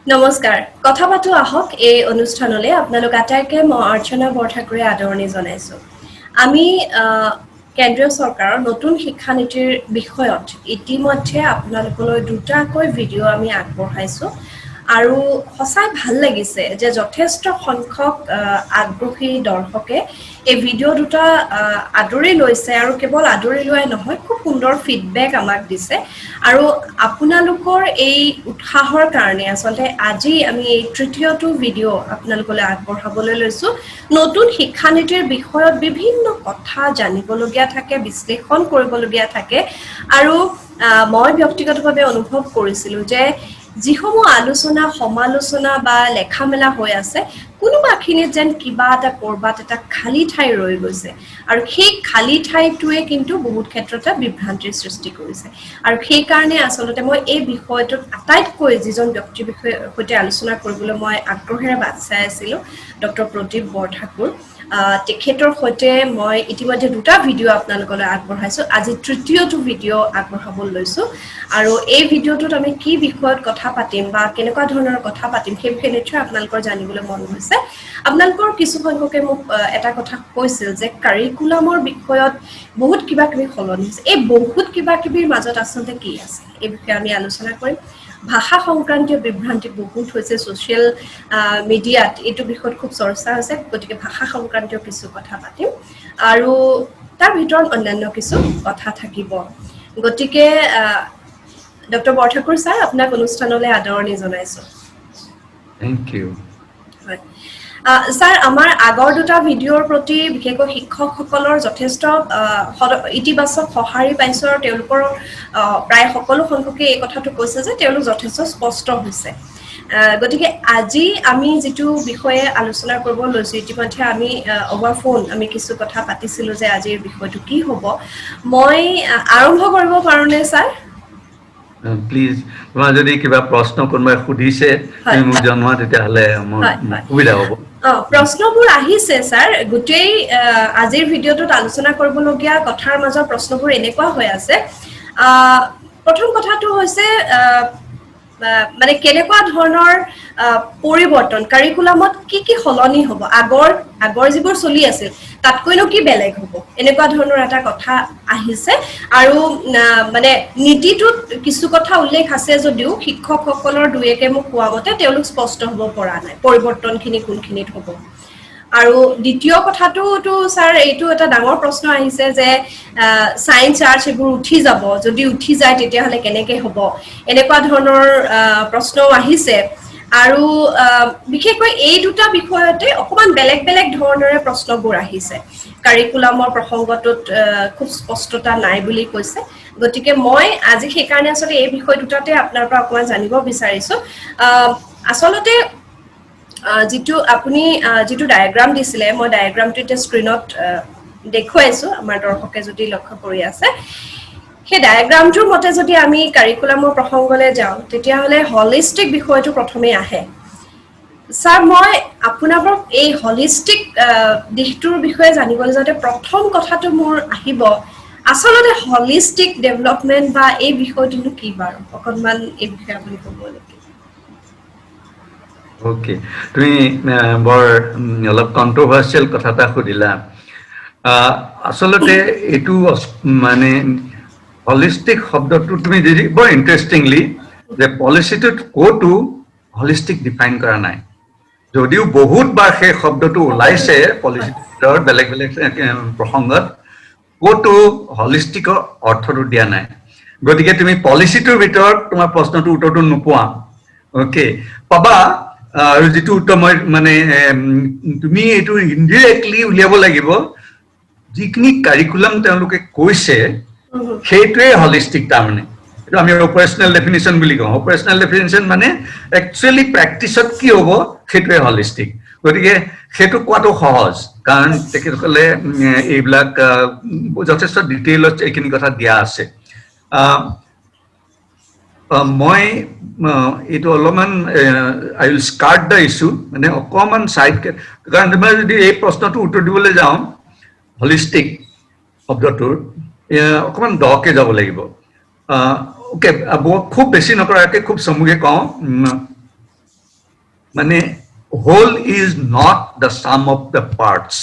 নমস্কাৰ কথা পাতো আহক এই অনুষ্ঠানলৈ আপোনালোক আটাইকে মই অৰ্চনা বৰঠাকুৰে আদৰণি জনাইছোঁ আমি কেন্দ্ৰীয় চৰকাৰৰ নতুন শিক্ষা নীতিৰ বিষয়ত ইতিমধ্যে আপোনালোকলৈ দুটাকৈ ভিডিঅ' আমি আগবঢ়াইছোঁ আৰু সঁচাই ভাল লাগিছে যে যথেষ্ট সংখ্যক আগ্ৰহী দৰ্শকে এই ভিডিঅ' দুটা আদৰি লৈছে আৰু কেৱল আদৰি লোৱাই নহয় খুব সুন্দৰ ফিডবেক আমাক দিছে আৰু আপোনালোকৰ এই উৎসাহৰ কাৰণে আচলতে আজি আমি এই তৃতীয়টো ভিডিঅ' আপোনালোকলৈ আগবঢ়াবলৈ লৈছোঁ নতুন শিক্ষানীতিৰ বিষয়ত বিভিন্ন কথা জানিবলগীয়া থাকে বিশ্লেষণ কৰিবলগীয়া থাকে আৰু মই ব্যক্তিগতভাৱে অনুভৱ কৰিছিলোঁ যে যিসমূহ আলোচনা সমালোচনা বা লেখা মেলা হৈ আছে কোনোবাখিনিত যেন কিবা এটা কৰবাত এটা খালী ঠাই ৰৈ গৈছে আৰু সেই খালী ঠাইটোৱে কিন্তু বহুত ক্ষেত্ৰতে বিভ্ৰান্তিৰ সৃষ্টি কৰিছে আৰু সেই কাৰণে আচলতে মই এই বিষয়টোত আটাইতকৈ যিজন ব্যক্তিৰ বিষয়ে সৈতে আলোচনা কৰিবলৈ মই আগ্ৰহেৰে বাট চাই আছিলোঁ ডক্টৰ প্ৰদীপ বৰঠাকুৰ তেখেতৰ সৈতে মই ইতিমধ্যে দুটা ভিডিঅ' আপোনালোকলৈ আগবঢ়াইছোঁ আজি তৃতীয়টো ভিডিঅ' আগবঢ়াবলৈ লৈছোঁ আৰু এই ভিডিঅ'টোত আমি কি বিষয়ত কথা পাতিম বা কেনেকুৱা ধৰণৰ কথা পাতিম সেই বিষয়ে নিশ্চয় আপোনালোকৰ জানিবলৈ মন হৈছে আপোনালোকৰ কিছু সংখ্যকে মোক এটা কথা কৈছিল যে কাৰিকুলামৰ বিষয়ত বহুত কিবা কিবি সলনি হৈছে এই বহুত কিবা কিবিৰ মাজত আচলতে কি আছে এই বিষয়ে আমি আলোচনা কৰিম ভাষা সংক্ৰান্তীয় বিভ্ৰান্তি বহুত হৈছে সোশ্যাল মিডিয়াত এইটো বিষয়ত খুব চৰ্চা হৈছে গতিকে ভাষা সংক্ৰান্তীয় কিছু কথা পাতিম আৰু তাৰ ভিতৰত অন্যান্য কিছু কথা থাকিব গতিকে ডক্টৰ বৰঠাকুৰ ছাৰ আপোনাক অনুষ্ঠানলৈ আদৰণি জনাইছোঁ Thank you. হয় স্যাৰ আমাৰ আগৰ দুটা ভিডিঅ'ৰ প্ৰতি বিশেষকৈ শিক্ষকসকলৰ যথেষ্ট ইতিবাচক সঁহাৰি পাইছো আৰু তেওঁলোকৰ প্ৰায় সকলো সংখ্যকে এই কথাটো কৈছে যে তেওঁলোক যথেষ্ট স্পষ্ট হৈছে গতিকে আজি আমি যেটো বিষয়ে আলোচনা কৰিব লৈছো ইতিমধ্যে আমি অভাৰ ফোন আমি কিছু কথা পাতিছিলো যে আজিৰ বিষয়টো কি হ'ব মই আৰম্ভ কৰিব পাৰোনে স্যাৰ Please, তোমাৰ যদি কিবা প্ৰশ্ন কোনোবাই সুধিছে তুমি মোক জনোৱা তেতিয়াহলে মোৰ সুবিধা হ'ব প্ৰশ্নবোৰ আহিছে স্যাৰ গুটেই আজিৰ ভিডিঅ'টোত আলোচনা কৰিবলগীয়া কথাৰ মাজৰ প্ৰশ্নবোৰ এনেকুৱা হৈ আছে প্ৰথম কথাটো হৈছে মানে কেনেকুৱা ধৰণৰ পৰিৱৰ্তন কাৰিকুলামত কি সলনি হ'ব আগৰ যিবোৰ চলি আছিল তাতকৈনো কি বেলেগ হ'ব এনেকুৱা ধৰণৰ এটা কথা আহিছে আৰু মানে নীতিটোত কিছু কথা উল্লেখ আছে যদিও শিক্ষকসকলৰ দুয়েকে মোক কোৱা মতে তেওঁলোক স্পষ্ট হ'ব পৰা নাই পৰিৱৰ্তনখিনি কোনখিনিত হ'ব আৰু দ্বিতীয় কথাটো স্যাৰ এইটো এটা ডাঙৰ প্ৰশ্ন আহিছে যে সায়েন্স আৰ্টস এবোৰ উঠি যাব যদি উঠি যায় তেতিয়াহলে কেনেকে হ'ব এনেকুৱা ধৰণৰ প্ৰশ্ন আহিছে আৰু বিশেষকৈ এই দুটা বিষয়তে অকমান বেলেগ ধৰণৰে প্ৰশ্নবোৰ আহিছে কাৰিকুলামৰ প্ৰসংগটোত খুব স্পষ্টতা নাই বুলি কৈছে গতিকে মই আজি সেই কাৰণে আসলে এই বিষয় দুটাতে আপোনাৰ পৰা অকমান জানিব বিচাৰিছো আসলতে যেটো আপুনি যেটো ডায়াগ্ৰাম দিছিলে মই ডায়াগ্ৰামটো এটা স্ক্ৰিনত দেখুৱাইছো আমাৰ দৰ্শকে যদি লক্ষ্য কৰি আছে সেই ডায়াগ্ৰামটোৰ মতে যদি আমি কাৰিকুলামৰ প্ৰসংগলৈ যাওঁ তেতিয়াহলে হলিষ্টিক বিষয়টো প্ৰথমে আহে স্যাৰ মই আপোনাৰ পৰা এই হলিষ্টিক দিশটোৰ বিষয়ে জানিবলৈ যাতে প্ৰথম কথাটো মোৰ আহিব আসলতে হলিষ্টিক ডেভেলপমেন্ট বা এই বিষয়টো কি বাৰু অকনমান এই বিষয়ে আপুনি ক'ব নেকি ওকে তুমি বৰ অলপ কন্ট্ৰভাৰ্চিয়েল কথা এটা সুধিলা আসলতে এটু মানে হলিষ্টিক শব্দটো তুমি যদি বৰ ইন্টাৰেষ্টিংলি যে পলিচিটোত কোটো হলিষ্টিক ডিফাইন কৰা নাই যদিও বহুত বাৰ সেই শব্দটো ওলাইছে পলিচিটোৰ বেলেগ প্ৰসংগত কোটো হলিষ্টিকৰ অৰ্থটো দিয়া নাই গতিকে তুমি পলিচিটোৰ ভিতৰত তোমাৰ প্ৰশ্নটোৰ উত্তৰটো নোপোৱা ওকে পাবা আৰু যেটো উত্তৰ মই মানে তুমি এটো ইনডিৰেক্টলি উলিয়াব লাগিব যিখিনি কাৰিকুলাম তেওঁলোকে কৈছে সেইটোৱে হলিষ্টিক তাৰমানে এটো আমি অপাৰেশনাল ডেফিনিশন বুলি কওঁ অপাৰেশনাল ডেফিনিশন মানে একচুয়ালি প্ৰ্যাকটিসত কি হ'ব সেইটোৱে হলিষ্টিক গতিকে সেইটো কোৱাটো সহজ কাৰণ তেখেতসকলে এইবিলাক যথেষ্ট ডিটেইলত এইখিনি কথা দিয়া আছে মই এটো অলপমান আই উইল স্টার্ট দ্য ইস্যু মানে অকমান সাইড কাৰণ মই যদি এই প্ৰশ্নটো উত্তৰ দিবলৈ যাওঁ হলিষ্টিক শব্দটোৰ অকমান দকে যাব লাগিব ওকে খুব বেছি নকৰাকে খুব সমুখে কওঁ মানে whole is not the sum of the parts.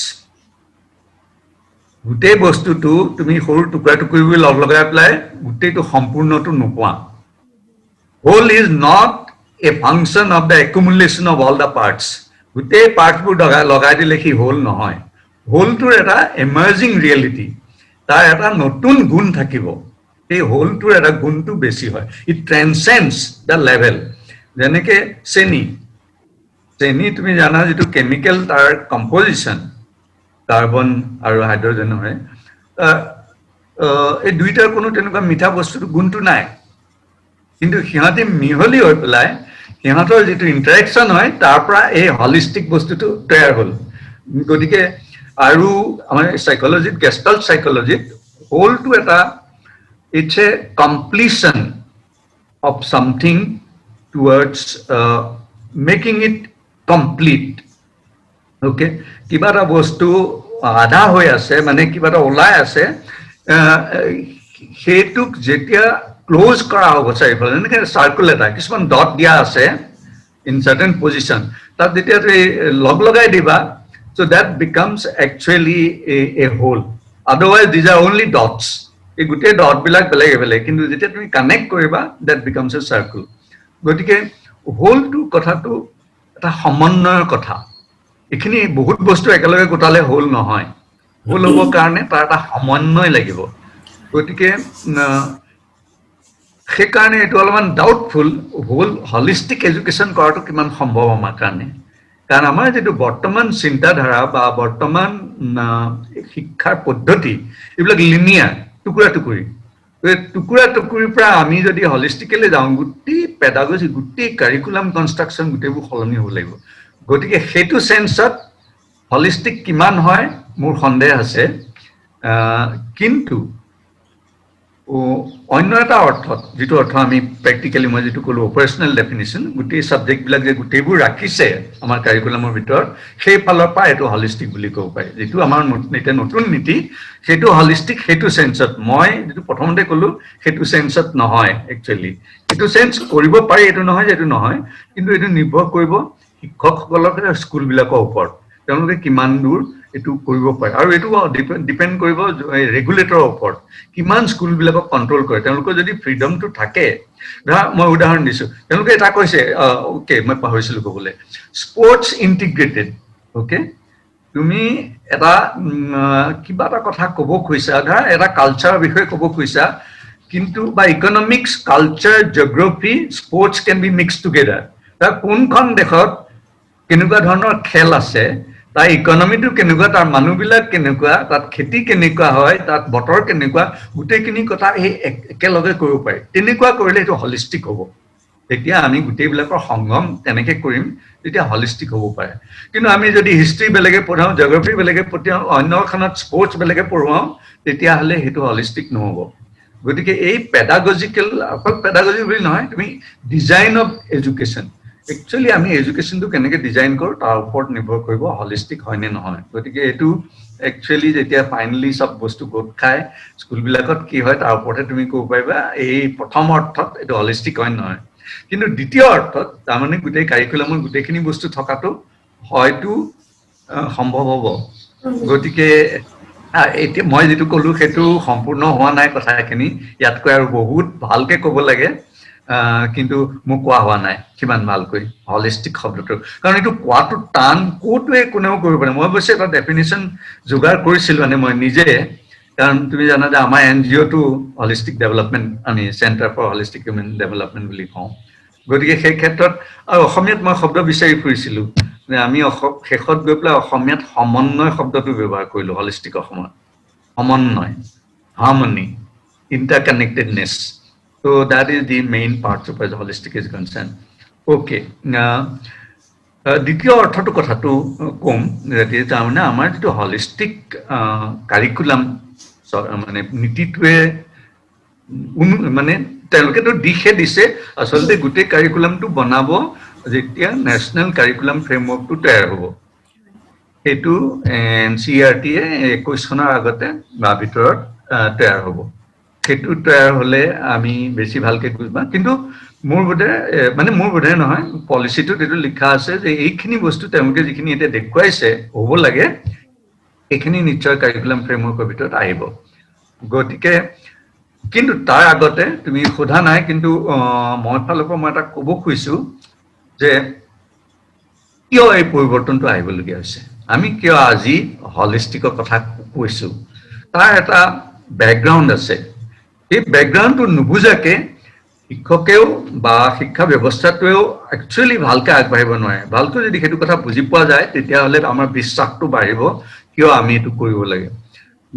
গোটেই বস্তুটো তুমি সৰু টুকুৰা টুকুৰিবোৰ লগ লগাই পেলাই গোটেইটো সম্পূৰ্ণটো নোপোৱা whole is not a function of the accumulation of all the parts গোটেই পাৰ্টবোৰ লগাই দিলে কি whole নহয় wholeটোৰ এটা emerging reality তাৰ এটা নতুন গুণ থাকিব এই wholeটোৰ এটা গুণটো বেছি হয় it transcends the level যেনেকে চেনি তুমি জানা যেটো কেমিক্যাল তাৰ কম্পোজিশন কাৰ্বন আৰু হাইড্ৰোজেন হয় এই দুইটাৰ কোনো তেনেকুৱা মিঠা বস্তুৰ গুণটো নাই কিন্তু সিহঁতে মিহলি হৈ পেলাই সিহঁতৰ যেটো ইন্টাৰেকশন হয় তাৰ পৰা এই হলিস্টিক বস্তুটো তৈয়াৰ হ'ল গতিকে আৰু আমাৰ সাইকোলজিত গেষ্টাল্ট সাইকোলজিত হোলটো এটা it's a completion of something towards making it complete okay কিবা এটা বস্তু আধা হৈ আছে মানে কিবা এটা ওলাই আছে হেতুক যেতিয়া ক্লোজ কৰা হ'ব চাইফল এনেকে সার্কেল এটা কিছুমান ডট দিয়া আছে in certain position তাত যেতিয়া তুমি লগ লগাই দিবা so that becomes actually a whole otherwise these are only dots এই গুটে ডট বিলাক বেলেগ কিন্তু যেতিয়া তুমি কানেক্ট কৰিবা that becomes a circle গতিকে হোলটো কথাটো এটা সমন্বয়ৰ কথা এখিনি বহুত বস্তু একেলগে গোটালে হোল নহয় হোল হ'বৰ কাৰণে তাৰ এটা সমন্বয় লাগিব গতিকে সেই কাৰণে এটো অলপমান ডাউটফুল হোল হলিস্টিক এডুকেশন কৰাটো কিমান সম্ভৱ আমাৰ কাৰণে কাৰণ আমাৰ যেটো বৰ্তমান চিন্তাধাৰা বা বৰ্তমান শিক্ষাৰ পদ্ধতি এইবিলাক লিনিয়াৰ টুকুৰা টুকুৰিৰ পৰা আমি যদি হলিস্টিকেলি যাওঁ গুটি পেডাগজি গুটি কাৰিকুলাম কনস্ট্ৰাকচন গুটেবোৰ সলনি হ'ব লাগিব গতিকে হেতু সেন্সত হলিস্টিক কিমান হয় মোৰ সন্দেহ আছে কিন্তু অন্য এটা অৰ্থত যেটো অৰ্থ আমি প্ৰ্যাকটিক্যালি মই যেটো কলো অপাৰেশনাল ডেফিনিশন গুটি সাবজেক্ট বিলাক যে গুটেবোৰ ৰাখিছে আমাৰ কাৰিকুলামৰ ভিতৰত সেই ফালৰ পৰা এটো হলিস্টিক বুলি ক'ব পাৰি যেটো আমাৰ নতুন নীতি সেটো হলিস্টিক হেতু সেন্সত মই যেটো প্ৰথমতে কলো হেতু সেন্সত নহয় একচুয়ালি হেতু সেন্স কৰিব পাৰি এটো নহয় যেটো নহয় কিন্তু এটো নিৰ্ভৰ কৰিব শিক্ষকসকলৰ স্কুল বিলাকৰ ওপৰত তেওঁলোকে কিমান দূৰ এটো কৰিব পাৰে আৰু এটো ডিপেন্ড কৰিব ৰেগুলেটৰৰ ওপৰত কিমান স্কুল বিলাকক কন্ট্ৰোল কৰে তেওঁলোকৰ যদি ফ্ৰীডমটো থাকে ধৰা মই উদাহৰণ দিছো তেওঁলোকে এটা কৈছে ওকে মই পাহৰিছিলো ক'বলে স্পৰ্টছ ইন্টিগ্ৰেটেড ওকে তুমি এটা কিবা এটা কথা ক'ব খুইছা ধৰা এটা কালচাৰৰ বিষয়ে ক'ব খুইছা কিন্তু বা economics culture geography sports can be mixed together তা কোনখন দেশত কেনেকুৱা ধৰণৰ খেল আছে তাৰ ইকোনমিটো কেনেকুৱা তাৰ মানুহবিলাক কেনেকুৱা তাত খেতি কেনেকুৱা হয় তাত বতৰ কেনেকুৱা গুটেইখিনি কথা এই একেলগে কৰিব পাৰি তেনেকুৱা কৰিলে এটো হলিস্টিক হ'ব তেতিয়া আমি গুটেইবিলাকৰ সংগম তেনেকে কৰিম তেতিয়া হলিস্টিক হ'ব পাৰে কিন্তু আমি যদি হিষ্ট্ৰী বেলেগে পঢ়াও জিওগ্ৰাফি বেলেগে পঢ়াও অন্যখনত স্পৰ্টছ বেলেগে পঢ়াও তেতিয়া হলে হেতু হলিস্টিক নহব গতিকে এই পেডাগজিক্যাল পেডাগজি বুলি নহয় তুমি ডিজাইন অফ এডুকেশন Actually, আমি এডুকেশনটো কেনেকে ডিজাইন কৰো তাৰ ওপৰত নিৰ্ভৰ কৰিব হলিস্টিক হয় নে নহয় গতিকে এটো একচুয়ালি যেতিয়া ফাইনালি সব বস্তু গোট খায় স্কুল বিলাকত কি হয় তাৰ ওপৰতে তুমি ক'ব পাৰিবা এই প্ৰথম অৰ্থত এটো হলিস্টিক হয় নহয় কিন্তু দ্বিতীয় অৰ্থত তাৰমানে গোটেই কাৰিকুলামৰ গোটেইখিনি বস্তু থকাটো হয়তো সম্ভৱ হ'ব গতিকে এতিয়া মই যেটো কলো হেতু সম্পূৰ্ণ হোৱা নাই কথাখিনি ইয়াতকৈ আৰু বহুত ভালকে ক'ব লাগে কিন্তু মোক কোৱা হোৱা নাই কিমান ভালকৈ হলিস্টিক শব্দটো কাৰণ এটো কোৱাটো টান কোটোৱে কোনেও কৰিব পাৰে মই বসে এটা ডেফিনিশন যোগাৰ কৰিছিল মানে মই নিজে কাৰণ তুমি জানা যে আমাৰ এনজিও টো হলিস্টিক ডেভেলপমেন্ট আমি centre for holistic human development বুলি কওঁ গতিকে সেই ক্ষেত্ৰত আৰু অসমীয়াত মই শব্দ বিচাৰি ফুৰিছিলো যে আমি শেষত গৈ পেলাই অসমীয়াত সমন্বয় শব্দটো ব্যৱহাৰ কৰিলো হলিস্টিক অসমত সমন্বয় harmony ইন্টাৰকানেক্টেডনেস So that is the main part of as holistic is concerned. Okay. দ্বিতীয় অৰ্থটো কথাটো কম যে তাৰমানে আমাৰ যেটো হলিস্টিক কাৰিকুলাম মানে নীতিটোৱে মানে তেওঁলোকেতো দিশে দিছে আসলতে গোটেই কাৰিকুলামটো বনাব যেতিয়া ন্যাশনাল কাৰিকুলাম ফ্ৰেমৱৰ্কটো তৈয়াৰ হ'ব হেতু এনচিইআৰটি 21 চনৰ আগতে বা ভিতৰত তৈয়াৰ হ'ব সেইটো তৈয়াৰ হলে আমি বেছি ভালকে বুজিবা কিন্তু মোৰ বোধে মানে মোৰ বোধে নহয় পলিচিটোত এইটো লিখা আছে যে এইখিনি বস্তু তেওঁলোকে যিখিনি এতিয়া দেখুৱাইছে হ'ব লাগে এইখিনি নিশ্চয় কাৰিকুলাম ফ্ৰেমৱৰ্কৰ ভিতৰত আহিব গতিকে কিন্তু তাৰ আগতে তুমি সোধা নাই কিন্তু মই ফালৰ পৰা মই এটা ক'ব খুজিছো যে কিয় এই পৰিৱৰ্তনটো আহিবলগীয়া হৈছে আমি কিয় আজি হলিষ্টিকৰ কথা কৈছো তাৰ এটা বেকগ্ৰাউণ্ড আছে এই বেকগ্ৰাউণ্ডটো নুবুজাকে শিক্ষকেও বা শিক্ষা ব্যৱস্থাটোৱেও একচুৱেলি ভালকে আগবাঢ়িব নোৱাৰে ভালকৈ যদি সেইটো কথা বুজি পোৱা যায় তেতিয়াহ'লে আমাৰ বিশ্বাসটো বাঢ়িব কিয় আমি এইটো কৰিব লাগে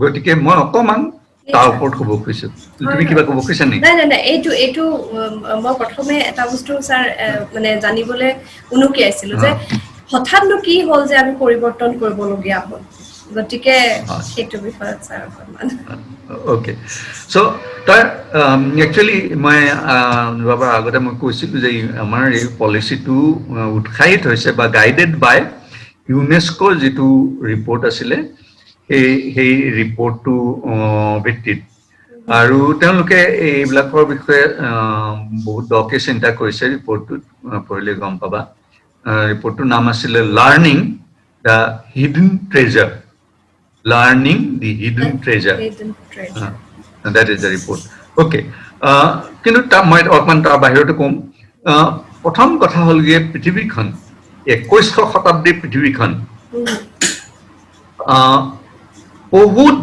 গতিকে মই অকমান তাৰ ওপৰত ক'ব খুজিছো তুমি কিবা ক'ব খুজিছা নেকি নাই এইটো মই প্ৰথমে এটা বস্তু ছাৰ মানে জানিবলৈ উনুকি আছিলো যে হঠাৎনো কি হ'ল যে আমি পৰিৱৰ্তন কৰিবলগীয়া হ'ল গতিকে সেইটো বিষয়ত ছাৰ অকণমান ওকে সো তাৰ একচুৱেলি মই যোৱাবাৰ আগতে মই কৈছিলোঁ যে আমাৰ এই পলিচিটো উৎসাহিত হৈছে বা গাইডেড বাই ইউনেস্কোৰ যিটো ৰিপৰ্ট আছিলে সেই ৰিপৰ্টটো ভিত্তিত আৰু তেওঁলোকে এইবিলাকৰ বিষয়ে বহুত দকে চিন্তা কৰিছে ৰিপৰ্টটোত পঢ়িলে গম পাবা ৰিপৰ্টটোৰ নাম আছিলে learning the hidden treasure Learning the Hidden Treasure. That is the report. Okay. কিন্তু মই অকমান তাৰ বাহিৰতে ক'ম প্ৰথম কথা হ'ল যে পৃথিৱীখন 21শ শতাব্দীৰ পৃথিৱীখন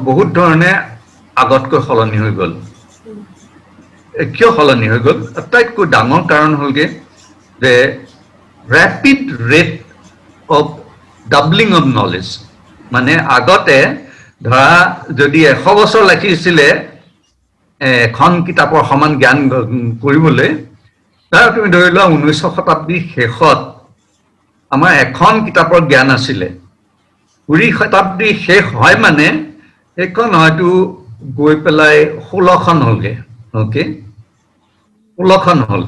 বহুত ধৰণে আগতকৈ সলনি হৈ গ'ল কিয় সলনি হৈ গ'ল আটাইতকৈ ডাঙৰ কাৰণ হ'লগে যে rapid rate of doubling of knowledge মানে আগতে ধৰা যদি 100 বছৰ লাগিছিলে এখন কিতাপৰ সমান জ্ঞান কৰিবলৈ তাৰ তুমি ধৰি লোৱা 19শ শতাব্দীৰ শেষত আমাৰ এখন কিতাপৰ জ্ঞান আছিলে 20 শতাব্দী শেষ হয় মানে এখন হয়তো গৈ পেলাই 16খন হ'লগে ওকে 16খন হ'ল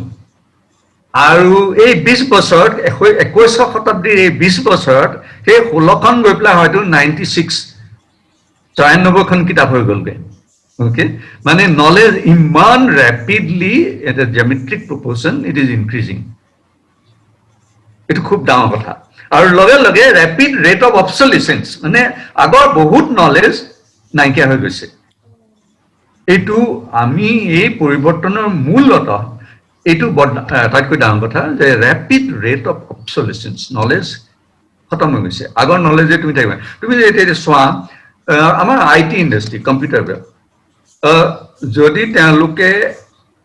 আৰু এই 20 বছৰত 21শ শতাব্দীৰ এই 20 বছৰত সেই 16খন গৈ পেলাই হয়তো 96খন কিতাপ হৈ গ'লগে ওকে মানে নলেজ ইমান rapidly at a geometric proportion it is increasing এইটো খুব ডাঙৰ কথা আৰু লগে লগে ৰেপিড ৰেট অফ অবছলিসেন্স মানে আগৰ বহুত নলেজ নাইকিয়া হৈ গৈছে এইটো আমি এই পৰিৱৰ্তনৰ মূলত এইটো আটাইতকৈ ডাঙৰ কথা যে ৰেপিড ৰেট অফ অবছলিসেন্স নলেজ খতম হৈ গৈছে আগৰ নলেজে তুমি থাকিবা তুমি এতিয়া চোৱা আমাৰ আইটি ইণ্ডাষ্ট্ৰি কম্পিউটাৰ যদি তেওঁলোকে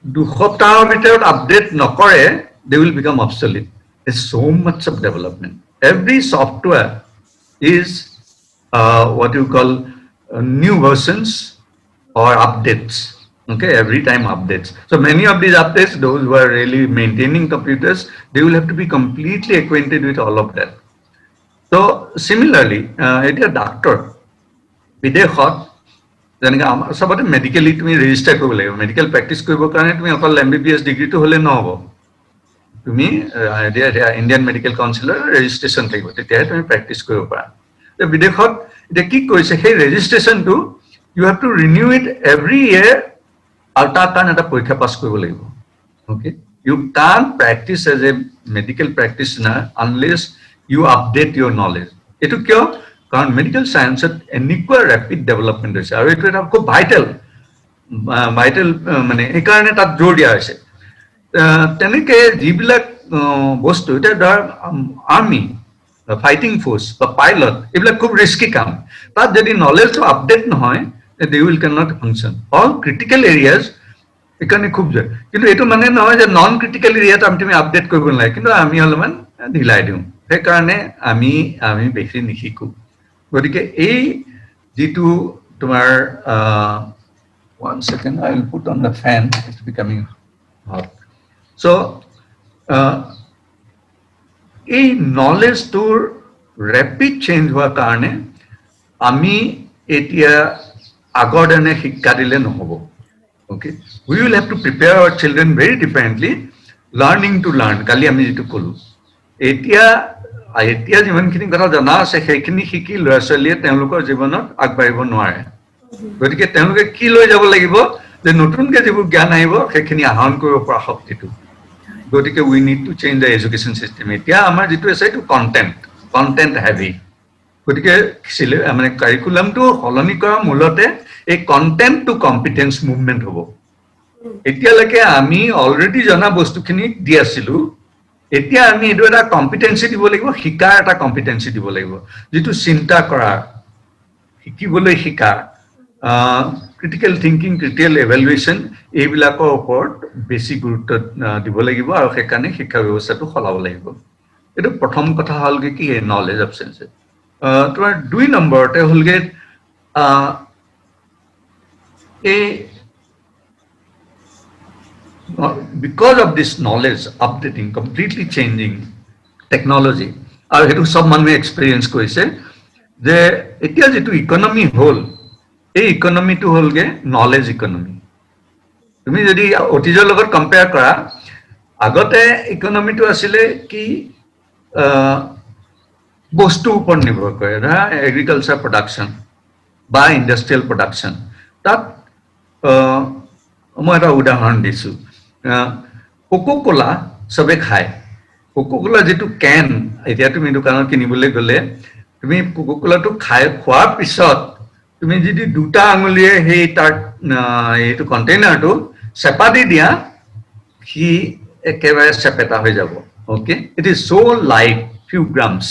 2 সপ্তাহৰ ভিতৰত আপডেট নকৰে they will become obsolete there's so much of development every software is what you call new versions or updates okay every time updates so many of these updates those who are really maintaining computers they will have to be completely acquainted with all of that so similarly এটা doctor বিদেশত যেনেকৈ আমাৰ সবতে medically তুমি register কৰিব লাগিব medical practice কৰিবৰ কাৰণে তুমি অকল MBBS ডিগ্ৰীটো হ'লে নহ'ব তুমি ইণ্ডিয়ান মেডিকেল কাউন্সিলৰ ৰেজিষ্ট্ৰেশ্যন থাকিব তেতিয়াহে তুমি প্ৰেক্টিছ কৰিব পাৰা বিদেশত এতিয়া কি কৰিছে সেই ৰেজিষ্ট্ৰেশ্যনটো you have to renew it every year আৰু তাৰ কাৰণে এটা পৰীক্ষা পাছ কৰিব লাগিব okay you can't practice as a medical practitioner unless you update your knowledge এটো কিয় কাৰণ মেডিকেল সায়েন্সত এনেকুৱা ৰেপিড ডেভেলপমেন্ট হৈছে আৰু এটো এটা খুব ভাইটাল মানে এই কাৰণে তাত জোৰ দিয়া হৈছে তেনেকে যিবিলাক বস্তু এটা ধৰ আৰ্মি ফাইটিং ফোৰ্স বা পাইলট এইবিলাক খুব ৰিস্কি কাম তাত যদি নলেজটো আপডেট নহয় they will cannot function all critical areas এখানে খুব যায় কিন্তু এটো মানে নহয় যে নন ক্রিটিক্যাল এরিয়াত আমি আপডেট কৰিব নালাগে কিন্তু আমি অলপমান ঢিলাই দিওঁ সেই কাৰণে আমি বেছি নিশিকো গতিকে এই যেটো তোমাৰ one second I will put on the fan it's becoming hot so এই নলেজ তোৰ ৰেপিড চেঞ্জ হোৱাৰ কাৰণে আমি এতিয়া আগৰ দিনে শিক্ষা দিলে নহব okay we will have to prepare our children very differently learning to learn কালি আমি যেটো কলো এতিয়া যিমানখিনি কথা জানা আছে সেইখিনি শিকি ল'ৰা ছোৱালীয়ে তেওঁলোকৰ জীৱনত আগবাঢ়িব নোৱাৰে গতিকে তেওঁলোকে কি লৈ যাব লাগিব যে নতুনকে যিবোৰ জ্ঞান আহিব সেইখিনি আহৰণ কৰিব পৰা শক্তিটো গতিকে we need to change the education system এতিয়া আমাৰ যিটো আছে এইটো কণ্টেণ্ট হেভি গতিকে মানে কাৰিকুলামটো সলনি কৰা মূলতে এই কণ্টেণ্ট টু কম্পিটেন্স মুভমেণ্ট হ'ব এতিয়ালৈকে আমি অলৰেডি জনা বস্তুখিনি দি আছিলো এতিয়া আমি এইটো এটা কম্পিটেন্সি দিব লাগিব শিকাৰ এটা কম্পিটেন্সি দিব লাগিব যিটো চিন্তা কৰা শিকিবলৈ শিকা ক্ৰিটিকেল থিংকিং ক্ৰিটিকেল এভেলুৱেশ্যন এইবিলাকৰ ওপৰত বেছি গুৰুত্ব দিব লাগিব আৰু সেইকাৰণে শিক্ষা ব্যৱস্থাটো সলাব লাগিব এইটো প্ৰথম কথা হ'লগে কি নলেজ এবচেঞ্চ তোমাৰ 2 নম্বৰতে হ'লগে এই because of this knowledge updating completely changing technology আৰু হেতু সব মানুহে এক্সপেৰিয়েন্স কৰিছে যে এতিয়া যেটো ইকোনমি হল এই ইকোনমিটো হলগে নলেজ ইকোনমি তুমি যদি অতীজৰ লগত কম্পেয়াৰ কৰা আগতে ইকোনমিটো আছিলে কি বস্তু ওপৰত নিৰ্ভৰ কৰে না এগ্ৰিকালচাৰ প্ৰডাকশন বা ইন্ডাষ্ট্ৰিয়েল প্ৰডাকশন তাত মই এটা উদাহৰণ দিছো কোকোকোলা সবে খায় কোকোকোলা যেটো কেন এতিয়া তুমি দোকানত কিনিবলৈ গলে তুমি কোকোকোলাটো খোৱাৰ পিছত তুমি যদি দুটা আঙুলিয়ে সেই তাৰ এইটো কন্টেইনাৰটো চেপা দি দিয়া কি একেবাৰে চেপেটা হৈ যাব okay it is so light few grams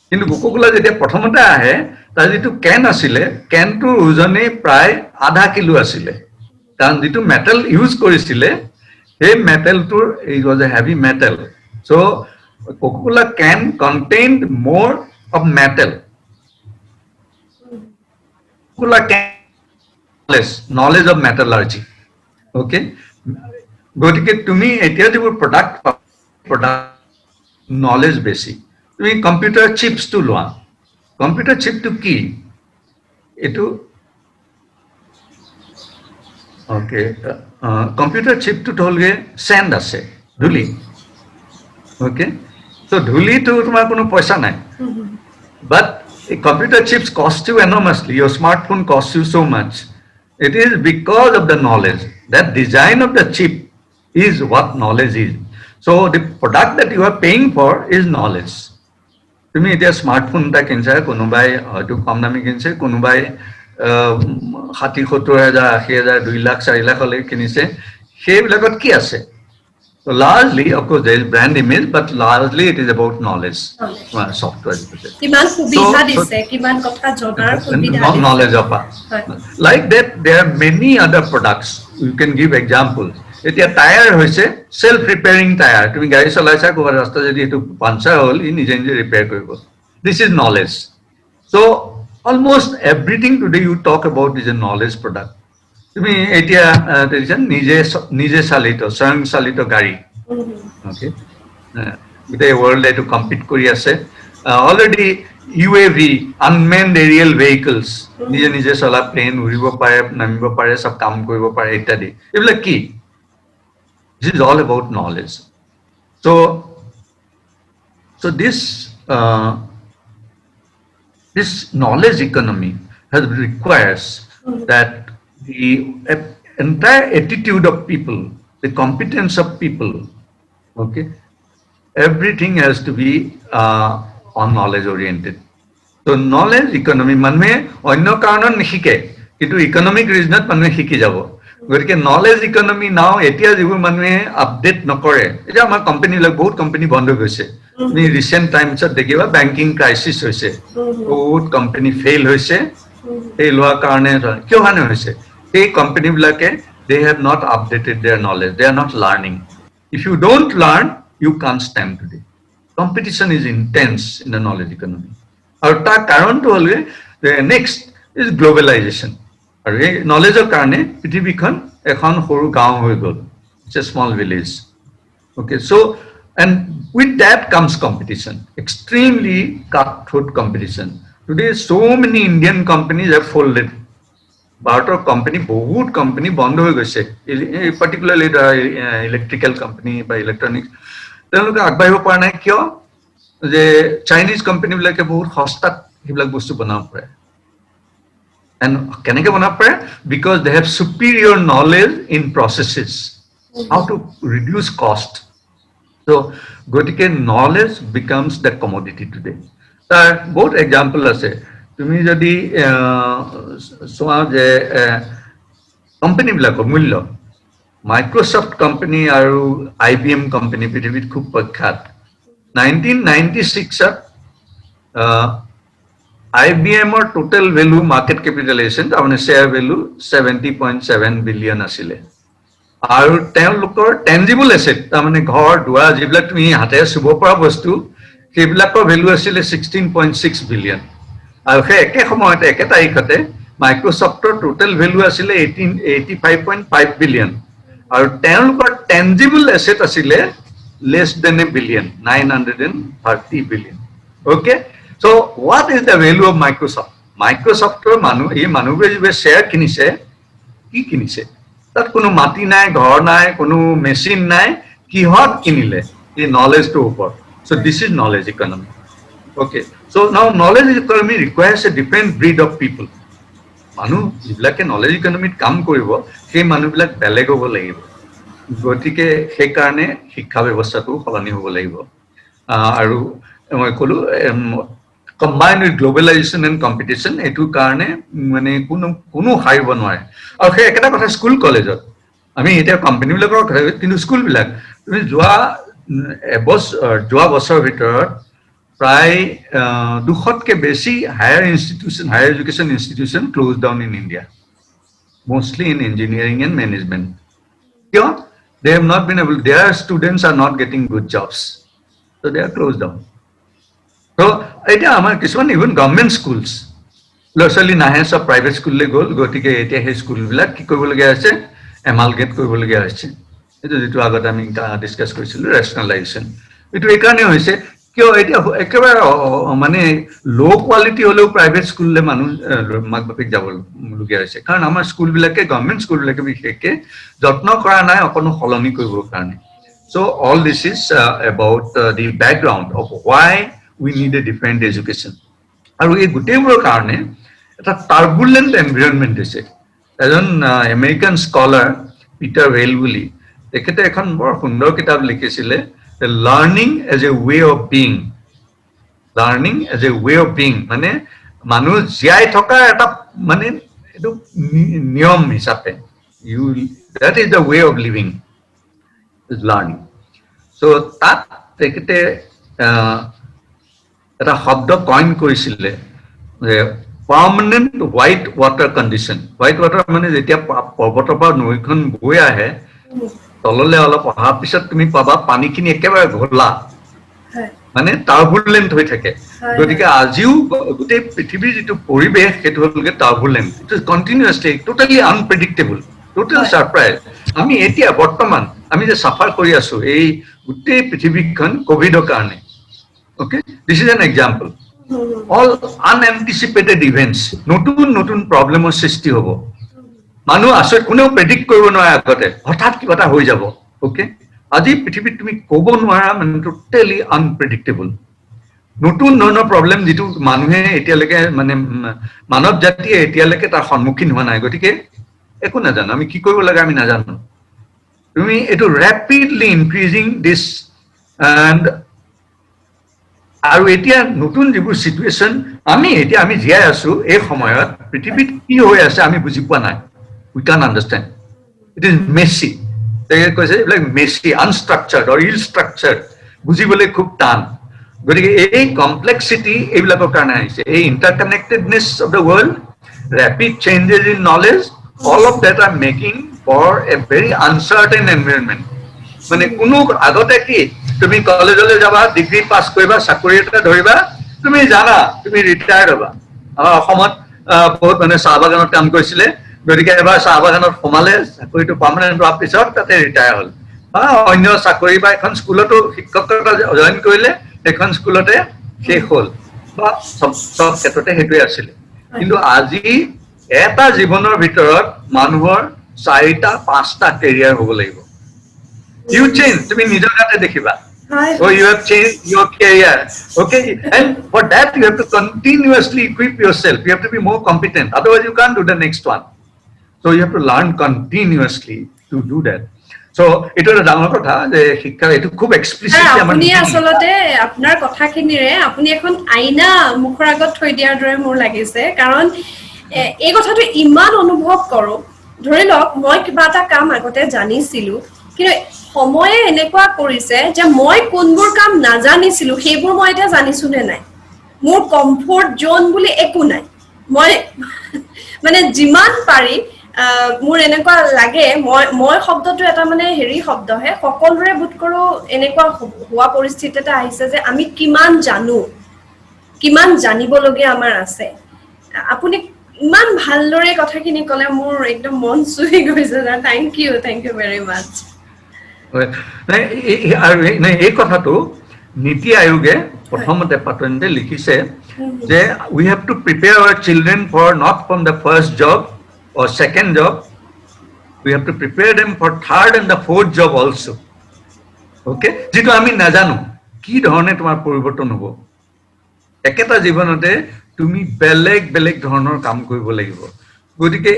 কিন্তু কোকোকোলা যেতিয়া প্ৰথমতে আহে তাৰ যেটো কেন আছিলে কেনটোৰ ওজনে প্ৰায় আধা কিলো আছিলে কাৰণ যেটো মেটেল ইউজ কৰিছিলে এই মেটেলটোৰ it was a heavy metal so Coca Cola can contain more of metal Coca Cola can knowledge of metallurgy okay গতিকে তুমি এতিয়া যিবোৰ প্ৰডাক্ট নলেজ বেছি তুমি কম্পিউটাৰ চিপছ টো লোৱা কম্পিউটাৰ চিপ টো কি এটো okay computer chip to tholge sand ase dhuli okay so dhuli to tumar kono paisa nai but a computer chips cost you enormously your smartphone costs you so much it is because of the knowledge that design of the chip is what knowledge is so the product that you are paying for is knowledge tumi etia smartphone ta kincha konubai hoyto kam dami kinche konubai 60,000 80,000 2 lakh 4 lakh হলে কিনিছে সেইবিলাকত কি আছে so largely of course there is brand image but largely it is about knowledge software কিমান সুবিধা দিছে কিমান কথা জনাৰ সুবিধা knowledge of like that there are many other products you can give examples এতিয়া টায়াৰ হৈছে self repairing টায়াৰ তুমি গাড়ী চলাইছা কোৱা ৰাস্তা যদি এটো পাঞ্চাৰ হল ই নিজে নিজে ৰিপেয়াৰ কৰিব this is knowledge so almost everything today you talk about is a knowledge product তুমি এতিয়া দেখছেন নিজে চালিত স্বয়ং চালিত গাড়ী okay the world to compete কৰি আছে already UAV unmanned aerial vehicles নিজে চলা প্লেন উৰিব পাৰে নামিব পাৰে সব কাম কৰিব পাৰে ইত্যাদি এইবিলাক কি this is all about knowledge so this knowledge economy requires that the entire attitude of people, the competence of people, okay, everything has to be on knowledge oriented. So knowledge economy manme onno karanon nishike kitu economic reasonat manme shiki jabo গতিকে knowledge economy নাও এতিয়া যিবোৰ মানুহে update নকৰে এটা আমাৰ company লগ বহুত company বন্ধ গৈছে তুমি ৰিসেন্ট টাইমছত দেখিবা বেংকিং ক্ৰাইসিস হৈছে বহুত কোম্পানী ফেইল হৈছে এই লোৱা কাৰণে কিয় হানে হৈছে এই কোম্পানী বিলাকে they have not updated their knowledge they are not learning if you don't learn you can't stand today competition is intense in the knowledge economy আৰু তাৰ কাৰণটো হলে the next is globalization আৰু এই নলেজৰ কাৰণে পৃথিৱীখন এখন সৰু গাঁও হৈ গল it's a small village okay so and with that comes competition extremely cutthroat competition today so many Indian companies have folded ভাৰতৰ কোম্পানী বহুত কোম্পানী বন্ধ হৈ গৈছে particularly the electrical company বা electronics তেওঁলোকে আগবাঢ়িব পৰা নাই কিয় যে চাইনিজ কোম্পানী বিলাকে বহুত সস্তাত হিবিলাক বস্তু বনাব পাৰে And কেনেকৈ বনাব পাৰে? Because they have superior knowledge in processes, how to reduce cost. So গতিকে knowledge becomes the commodity today. তাৰ বহুত এক্সাম্পল আছে। তুমি যদি চোৱা যে কোম্পানীবিলাকৰ মূল্য, মাইক্ৰ'ছফ্ট কোম্পানী আৰু IBM কোম্পানী পৃথিৱীত খুব প্ৰখ্যাত। 1996 IBMৰ টোটেল ভেলু মাৰ্কেট কেপিটেলাইজেশ্যন তাৰমানে শ্বেয়াৰ ভেলু 70.7 বিলিয়ন আছিলে। আৰু তেওঁলোকৰ টেঞ্জিবল এছেট তাৰমানে ঘৰ দুৱাৰ যিবিলাক তুমি হাতেৰে চুব পৰা বস্তু সেইবিলাকৰ ভেলু আছিলে 16.6 বিলিয়ন। আৰু সেই একে সময়তে একে তাৰিখতে মাইক্ৰ'ছফ্টৰ টোটেল ভেলু আছিলে 85.5 বিলিয়ন। আৰু তেওঁলোকৰ টেঞ্জিবল এছেট আছিলে less than a billion, 930 billion. Okay? So what is the value of Microsoft? Microsoftৰ এই মানুহবোৰে যিবোৰে শ্বেয়াৰ কিনিছে, কি কিনিছে? তাত কোনো মাটি নাই, ঘৰ নাই, কোনো মেচিন নাই, কিহত কিনিলে? এই নলেজটোৰ ওপৰত। So this is knowledge economy. Okay. So now knowledge economy requires a different breed of people. মানুহ যিবিলাকে নলেজ ইকনমিত কাম কৰিব সেই মানুহবিলাক বেলেগ হ'ব লাগিব। গতিকে সেইকাৰণে শিক্ষা ব্যৱস্থাটো সলনি হ'ব লাগিব। আৰু মই ক'লো combine with globalisation and competition, এইটোৰ কাৰণে মানে কোনো হাৰিব নোৱাৰে। আৰু সেই একেটা কথা স্কুল কলেজত, আমি এতিয়া কোম্পানীবিলাকৰ কথা, কিন্তু স্কুলবিলাক তুমি যোৱা বছৰৰ ভিতৰত প্ৰায় 200তকৈ বেছি higher education institution close down in India, mostly in engineering and management. কিয়? They have not been able, their students are not getting good jobs. So they are closed down. So, এতিয়া আমাৰ কিছুমান ইভেন গভৰ্ণমেণ্ট স্কুলছ, ল'ৰা ছোৱালী নাহে, চব private স্কুললৈ গ'ল। গতিকে এতিয়া সেই স্কুলবিলাক কি কৰিবলগীয়া হৈছে? এমালগেট কৰিবলগীয়া হৈছে। এইটো যিটো আগতে আমি ডিছকাছ কৰিছিলোঁ, ৰেচনেলাইজেশ্যন। এইটো এইকাৰণে হৈছে, কিয় এতিয়া একেবাৰে মানে ল' কোৱালিটি হ'লেও প্ৰাইভেট স্কুললৈ মানুহ মাক বাপেক যাবলগীয়া হৈছে। কাৰণ আমাৰ স্কুলবিলাকে, গভৰ্ণমেণ্ট স্কুলবিলাকে বিশেষকৈ যত্ন কৰা নাই অকণো সলনি কৰিবৰ কাৰণে। So' all this is about the background of why we need a different education. আৰু এই গোটেইবোৰৰ কাৰণে এটা টাৰ্বুলেণ্ট এনভাইৰনমেণ্ট হৈছে। এজন আমেৰিকান স্কলাৰ পিটাৰ ভেইল বুলি, তেখেতে এখন বৰ সুন্দৰ কিতাপ লিখিছিলে, learning as a way of being. Learning as a way of being মানে মানুহ জীয়াই থকাৰ এটা মানে এইটো নিয়ম হিচাপে, that is the way of living, is learning. So তাত তেখেতে এটা শব্দ কইন কৰিছিলে যে permanent white water condition. White water মানে যেতিয়া পৰ্বতৰ পৰা নৈখন বৈ আহে, তললৈ অলপ অহাৰ পিছত তুমি পাবা পানীখিনি একেবাৰে ঘোলা, মানে টাৰ্বুলেণ্ট হৈ থাকে। গতিকে আজিও গোটেই পৃথিৱীৰ যিটো পৰিৱেশ সেইটো হ'লগৈ turbulent, it is continuously totally unpredictable, total surprise. আমি এতিয়া বৰ্তমান আমি যে চাফাৰ কৰি আছো এই গোটেই পৃথিৱীখন কভিডৰ কাৰণে। Okay, this is an example. All unanticipated events, নতুন নতুন প্ৰব্লেমৰ সৃষ্টি হ'ব। মানুহ আচৰিত, কোনেও প্ৰেডিক্ট কৰিব নোৱাৰে আগতে, হঠাৎ কিবা এটা হৈ যাব। অ'কে, আজি পৃথিৱীত তুমি ক'ব নোৱাৰা, মানে টোটেলি আনপ্ৰেডিক্টেবল নতুন ধৰণৰ প্ৰব্লেম, যিটো মানুহে এতিয়ালৈকে মানে মানৱ জাতিয়ে এতিয়ালৈকে তাৰ সন্মুখীন হোৱা নাই। গতিকে একো নাজানো, আমি কি কৰিব লাগে আমি নাজানো। তুমি এইটো ৰেপিডলি ইনক্ৰিজিং দিছ এণ্ড আৰু এতিয়া নতুন যিবোৰ চিটুৱেশ্যন আমি জীয়াই আছো এই সময়ত পৃথিৱীত কি হৈ আছে আমি বুজি পোৱা নাই। উই কান আণ্ডাৰষ্টেণ্ড, ইট ইজ মেচি। তেখেতে কৈছে এইবিলাক মেচি, আনষ্ট্ৰাকচাৰ্ড অৰ ইলষ্ট্ৰাকচাৰ্ড, বুজিবলৈ খুব টান। গতিকে এই কমপ্লেক্সিটি এইবিলাকৰ কাৰণে আহিছে, এই interconnectedness of the world, rapid changes in knowledge, all of that are making for a very uncertain environment. মানে কোনো আগতে কি তুমি কলেজলৈ যাবা, ডিগ্ৰী পাছ কৰিবা, চাকৰি এটা ধৰিবা, তুমি জানা তুমি ৰিটায়াৰ্ড হ'বা। আমাৰ অসমত বহুত মানে চাহ বাগানত কাম কৰিছিলে, গতিকে এবাৰ চাহ বাগানত সোমালে, চাকৰিটো পাৰ্মানেণ্ট হোৱাৰ পিছত তাতে ৰিটায়াৰ হ'ল। বা অন্য চাকৰি বা এখন স্কুলতো শিক্ষকতা জইন কৰিলে, এখন স্কুলতে শেষ হ'ল, বা চব ক্ষেত্ৰতে সেইটোৱে আছিলে। কিন্তু আজি এটা জীৱনৰ ভিতৰত মানুহৰ 4-5টা কেৰিয়াৰ হ'ব লাগিব। ইউ চেঞ্জ, তুমি নিজৰ গাতে দেখিবা। হয় So you have changed your career. Okay. And for that, you have to continuously equip yourself. You have to be more competent. Otherwise, you can't do the next one. So you have to learn continuously to do that. So it was a ডাঙৰ কথা যে শিক্ষা এইটো খুব আৰু এক্সপ্লিচিটলি আমাৰ আপুনি আচলতে আপোনাৰ কথাখিনিৰে আপুনি এখন আইনা মুখৰ আগত থৈ দিয়াৰ দৰে মোৰ লাগিছে কাৰণ এই কথাটো ইমান অনুভৱ কৰোঁ ধৰি লওক মই কিবা এটা কাম আগতে জানিছিলোঁ কিন্তু সময়ে এনেকুৱা কৰিছে যে মই কোনবোৰ কাম নাজানিছিলোঁ সেইবোৰ মই এতিয়া জানিছোঁ নে নাই মোৰ কমফৰ্ট জোন বুলি একো নাই মই মানে যিমান পাৰি মোৰ এনেকুৱা লাগে মই শব্দটো এটা মানে হেৰি শব্দহে সকলোৰে বোধ কৰোঁ এনেকুৱা হোৱা পৰিস্থিতি এটা আহিছে যে আমি কিমান জানো কিমান জানিবলগীয়া আমাৰ আছে আপুনি ইমান ভালদৰে কথাখিনি ক'লে মোৰ একদম মন চুই গৈছে থ্যাংক ইউ ভেৰি মাচ এই কথাটো নীতি আয়োগে প্ৰথমতে পাতনিতে লিখিছে যে we have to prepare our children for not from the first job or second job, we have to prepare them for third and the fourth job also. Okay, যেটো আমি নাজানো কি ধৰণে তোমাৰ পৰিৱৰ্তন হ'ব একেটা জীৱনতে তুমি বেলেগ বেলেগ ধৰণৰ কাম কৰিব লাগিব গতিকে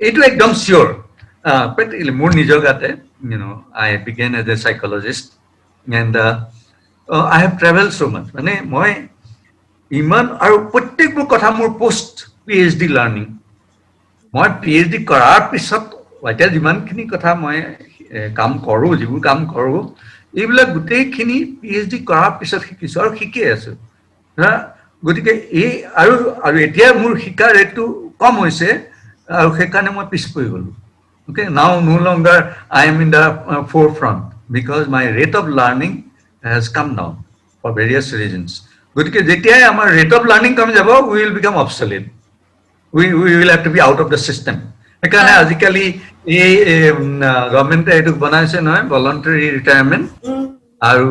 এইটো একদম চিয়ৰ মোৰ নিজৰ গাতে I began as a psychologist and I have traveled so much মানে মই ইমান আৰু প্ৰত্যেকবোৰ কথা মোৰ পোষ্ট PhD লাৰ্নিং মই PhD কৰাৰ পিছত এতিয়া যিমানখিনি কথা মই কাম কৰোঁ যিবোৰ কাম কৰোঁ এইবিলাক গোটেইখিনি PhD কৰাৰ পিছত শিকিছোঁ আৰু শিকি আছোঁ গতিকে আৰু এতিয়া মোৰ শিকাৰ ৰেটটো কম হৈছে আৰু সেইকাৰণে মই পিছ পৰি গ'লোঁ Okay, now no longer I am in the forefront because my rate of learning has come down for various reasons. গতিকে যেতিয়াই আমাৰ rate of learning কমি যাব, we will become obsolete. We will have to be out of the system. সেইকাৰণে আজিকালি এই গভৰ্ণমেণ্টে এইটো বনাইছে নহয় ভলণ্টাৰী ৰিটায়াৰমেণ্ট আৰু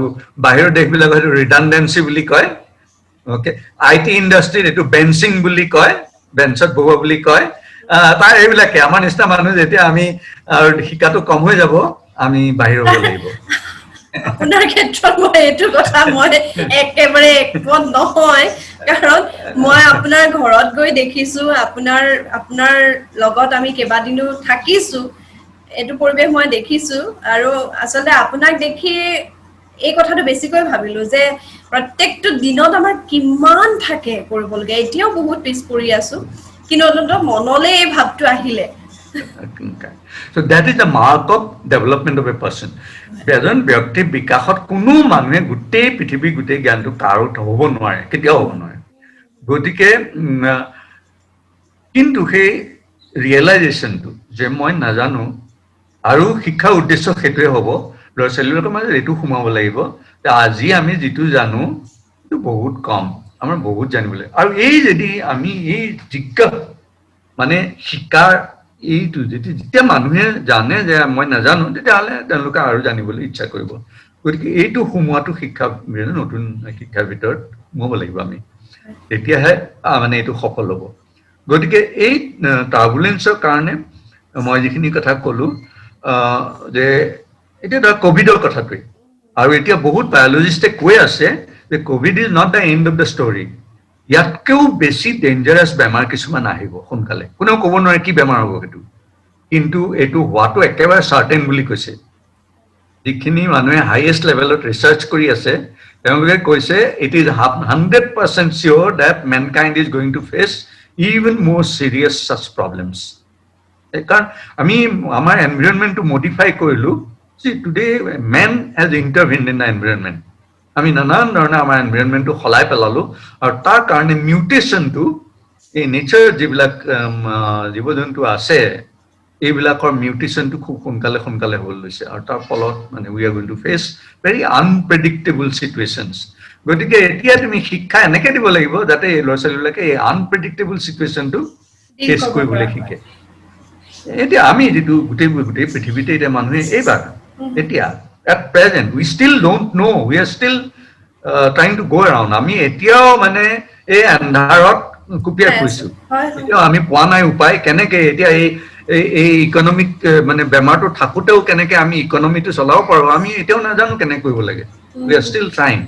বাহিৰৰ দেশবিলাকৰ সেইটো ৰিডানডেঞ্চি বুলি কয় অ'কে IT ইণ্ডাষ্ট্ৰীত এইটো বেঞ্চিং বুলি কয় বেঞ্চত বহোৱা বুলি কয় তাৰ এইবিলাকে আমাৰ নিচিনা মানুহ যেতিয়া আমি শিকাটো কম হৈ যাব আমি বাহিৰ হ'ব লাগিব আপোনাৰ ক্ষেত্ৰত মই এইটো কথা মই একেবাৰে একমত নহয় কাৰণ মই আপোনাৰ ঘৰত গৈ দেখিছোঁ আপোনাৰ লগত আমি কেইবাদিনো থাকিছোঁ এইটো পৰিৱেশ মই দেখিছোঁ আৰু আচলতে আপোনাক দেখি এই কথাটো বেছিকৈ ভাবিলোঁ যে প্ৰত্যেকটো দিনত আমাৰ কিমান থাকে কৰিবলগীয়া এতিয়াও বহুত পিছ পৰি আছোঁ কিন্তু অন্তত মনলৈ এই ভাৱটো আহিলে So that is the mark of development of a person. এজন ব্যক্তিৰ বিকাশত কোনো মানুহে গোটেই পৃথিৱী গোটেই জ্ঞানটো কাৰো হ'ব নোৱাৰে কেতিয়াও হ'ব নোৱাৰে গতিকে কিন্তু সেই ৰিয়েলাইজেশ্যনটো যে মই নাজানো আৰু শিক্ষাৰ উদ্দেশ্য সেইটোৱে হ'ব ল'ৰা ছোৱালীবিলাকৰ মাজত এইটো সোমাব লাগিব যে আজি আমি যিটো জানো সেইটো বহুত কম আমাৰ বহুত জানিবলৈ আৰু এই যদি আমি এই জিজ্ঞাসা মানে শিকাৰ এইটো যেতিয়া মানুহে জানে যে মই নাজানো তেতিয়াহ'লে তেওঁলোকে আৰু জানিবলৈ ইচ্ছা কৰিব গতিকে এইটো সোমোৱাটো শিক্ষা নতুন শিক্ষাৰ ভিতৰত সোমাব লাগিব আমি তেতিয়াহে মানে এইটো সফল হ'ব গতিকে এই টাৰ্বুলেঞ্চৰ কাৰণে মই যিখিনি কথা ক'লোঁ যে এতিয়া ধৰা ক'ভিডৰ কথাটোৱে আৰু এতিয়া বহুত বায়'লজিষ্টে কৈ আছে যে COVID is not the end of the story ইয়াতকেও বেছি ডেঞ্জাৰাছ বেমাৰ কিছুমান আহিব সোনকালে কোনেও ক'ব নোৱাৰে কি বেমাৰ হ'ব সেইটো কিন্তু এইটো হোৱাটো একেবাৰে চাৰ্টেন বুলি কৈছে যিখিনি মানুহে হাইয়েষ্ট লেভেলত ৰিচাৰ্চ কৰি আছে তেওঁলোকে কৈছে it is 100% sure that mankind is going to face even more serious such problems কাৰণ আমি আমাৰ এনভাইৰনমেণ্টটো মডিফাই কৰিলোঁ today man has intervened in the environment আমি নানান ধৰণে আমাৰ এনভাইৰনমেণ্টটো সলাই পেলালোঁ আৰু তাৰ কাৰণে মিউটেশ্যনটো এই নেচাৰ যিবিলাক জীৱ জন্তু আছে এইবিলাকৰ মিউটেশ্যনটো খুব সোনকালে হ'ব লৈছে আৰু তাৰ ফলত মানে we are going to face very unpredictable situations গতিকে এতিয়া তুমি শিক্ষা এনেকৈ দিব লাগিব যাতে এই ল'ৰা ছোৱালীবিলাকে এই আনপ্ৰেডিক্টেবল চিটুৱেশ্যনটো ফেচ কৰিবলৈ শিকে এতিয়া আমি যিটো গোটেই পৃথিৱীতে এতিয়া মানুহে এইবাৰ এতিয়া at present we still don't know we are still trying to go around আমি এতিয়াও মানে এই আন্ধাৰত কুপিয়াই ফুৰিছোঁ এতিয়াও আমি পোৱা নাই উপায় কেনেকৈ এতিয়া এই ইকনমিক মানে বেমাৰটো থাকোঁতেও কেনেকৈ আমি ইকনমিটো চলাব পাৰোঁ আমি এতিয়াও নাজানো কেনেকৈ কৰিব লাগে We are still trying.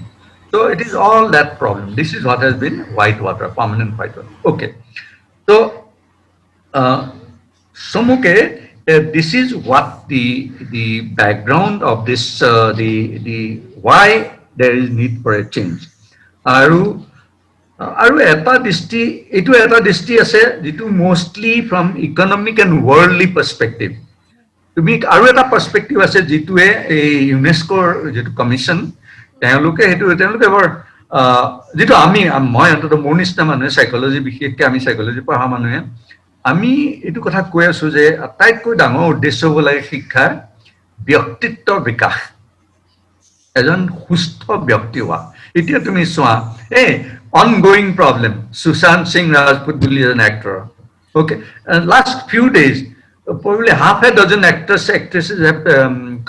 So it is all that problem. This is what has been white water, permanent white water. Okay. So, Somuke, this is what the background of this, the why there is need for a change. আৰু এটা দৃষ্টি, এইটো এটা দৃষ্টি আছে যিটো mostly from economic and worldly perspective. তুমি আৰু এটা পাৰ্চপেক্টিভ আছে যিটোৱে এই ইউনেস্কোৰ যিটো কমিশ্যন, তেওঁলোকে বৰ যিটো মই অন্তত মোৰ নিচিনা মানুহে চাইকলজি, বিশেষকৈ আমি চাইকলজি পঢ়া মানুহে আমি এইটো কথা কৈ আছো যে আটাইতকৈ ডাঙৰ উদ্দেশ্য হ'ব লাগে শিক্ষাৰ ব্যক্তিত্বৰ বিকাশ, এজন সুস্থ ব্যক্তি হোৱা। এতিয়া তুমি চোৱা এই ongoing problem, Sushant Singh Rajput is an actor. Okay, last few days, probably half a dozen actors, actresses have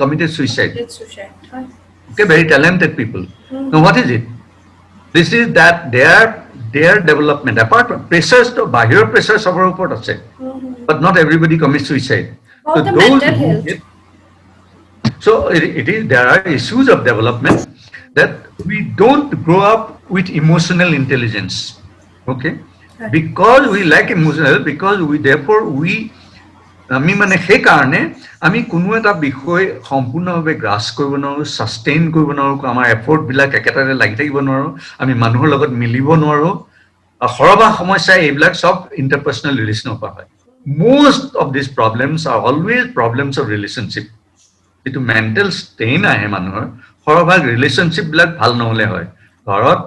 committed suicide. Okay, very talented people. Now, what is it? This is that their development, apart from pressures, to bahir pressures over upor ase, but not everybody commits suicide. So the mental health. So it is, there are issues of development that we don't grow up with emotional intelligence, okay? Because we lack emotional, because we therefore আমি মানে সেই কাৰণে আমি কোনো এটা বিষয় সম্পূৰ্ণভাৱে গ্ৰাস কৰিব নোৱাৰো, সাস্টেইন কৰিব নোৱাৰো, আমাৰ এফৰ্ট বিলাক একেটাৰে লাগি থাকিব নোৱাৰো, আমি মানুহৰ লগত মিলিব নোৱাৰো। সৰবা সমস্যা এইবিলাক সব ইণ্টাৰপাৰ্সনেল ৰিলেশ্যনৰ পৰা হয়। Most of these problems are always problems of relationship. Itu mental strain আহে মানুহৰ, সৰভাগ ৰিলেশ্যনশ্বিপ বিলাক ভাল নহলে হয়। ঘৰত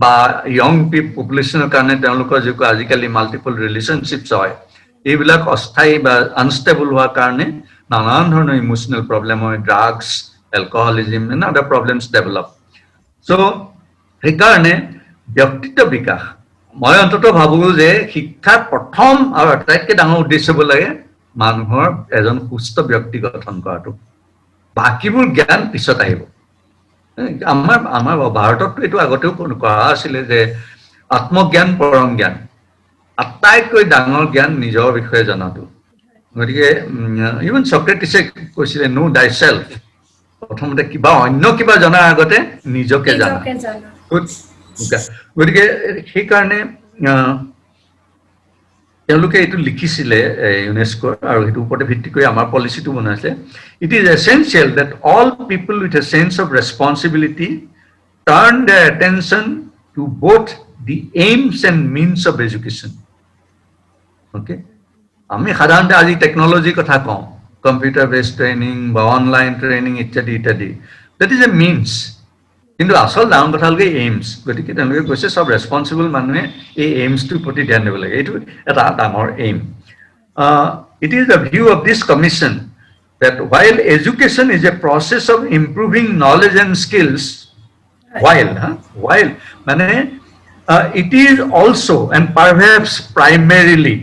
বা ইয়ং পপুলেশ্যনৰ কাৰণে তেওঁলোকৰ যিটো আজিকালি মাল্টিপল ৰিলেশ্যনশ্বিপছ হয়, এইবিলাক অস্থায়ী বা আনষ্টেবল হোৱাৰ কাৰণে নানান ধৰণৰ ইমোচনেল প্ৰব্লেম হয়, drugs, alcoholism and other problems develop. So' সেইকাৰণে ব্যক্তিত্ব বিকাশ, মই অন্তত ভাবো যে শিক্ষাৰ প্ৰথম আৰু আটাইতকৈ ডাঙৰ উদ্দেশ্য হ'ব লাগে মানুহৰ এজন সুস্থ ব্যক্তি গঠন কৰাটো। বাকীবোৰ জ্ঞান পিছত আহিব। আমাৰ ভাৰততো এইটো আগতেও কৰা আছিলে যে আত্মজ্ঞান পৰম জ্ঞান, আটাইতকৈ ডাঙৰ জ্ঞান নিজৰ বিষয়ে জনাটো। গতিকে ইভেন চক্ৰেটিছে কৈছিলে নো ডাই চেল্ফ, প্ৰথমতে কিবা অন্য কিবা জনাৰ আগতে নিজকে জানা। গতিকে সেইকাৰণে তেওঁলোকে এইটো লিখিছিলে ইউনেস্কোৰ, আৰু সেইটো ওপৰতে ভিত্তি কৰি আমাৰ পলিচিটো বনাইছে। It is essential that all people with a sense of responsibility turn their attention to both the aims and means of education. Okay, আমি সাধাৰণতে আজি টেকনলজিৰ কথা কওঁ, কম্পিউটাৰ বেছড ট্ৰেইনিং বা অনলাইন ট্ৰেইনিং ইত্যাদি ইত্যাদি, দেট ইজ এ মিনছ, কিন্তু আচল ডাঙৰ কথা হ'ল এইমছ। গতিকে তেওঁলোকে কৈছে চব ৰেছপনচিবল মানুহে এই এইমছটোৰ প্ৰতি ধ্যান দিব লাগে, এইটো এটা ডাঙৰ aim. It is the view of this commission that while education is a process of improving knowledge and skills, while it is also and perhaps primarily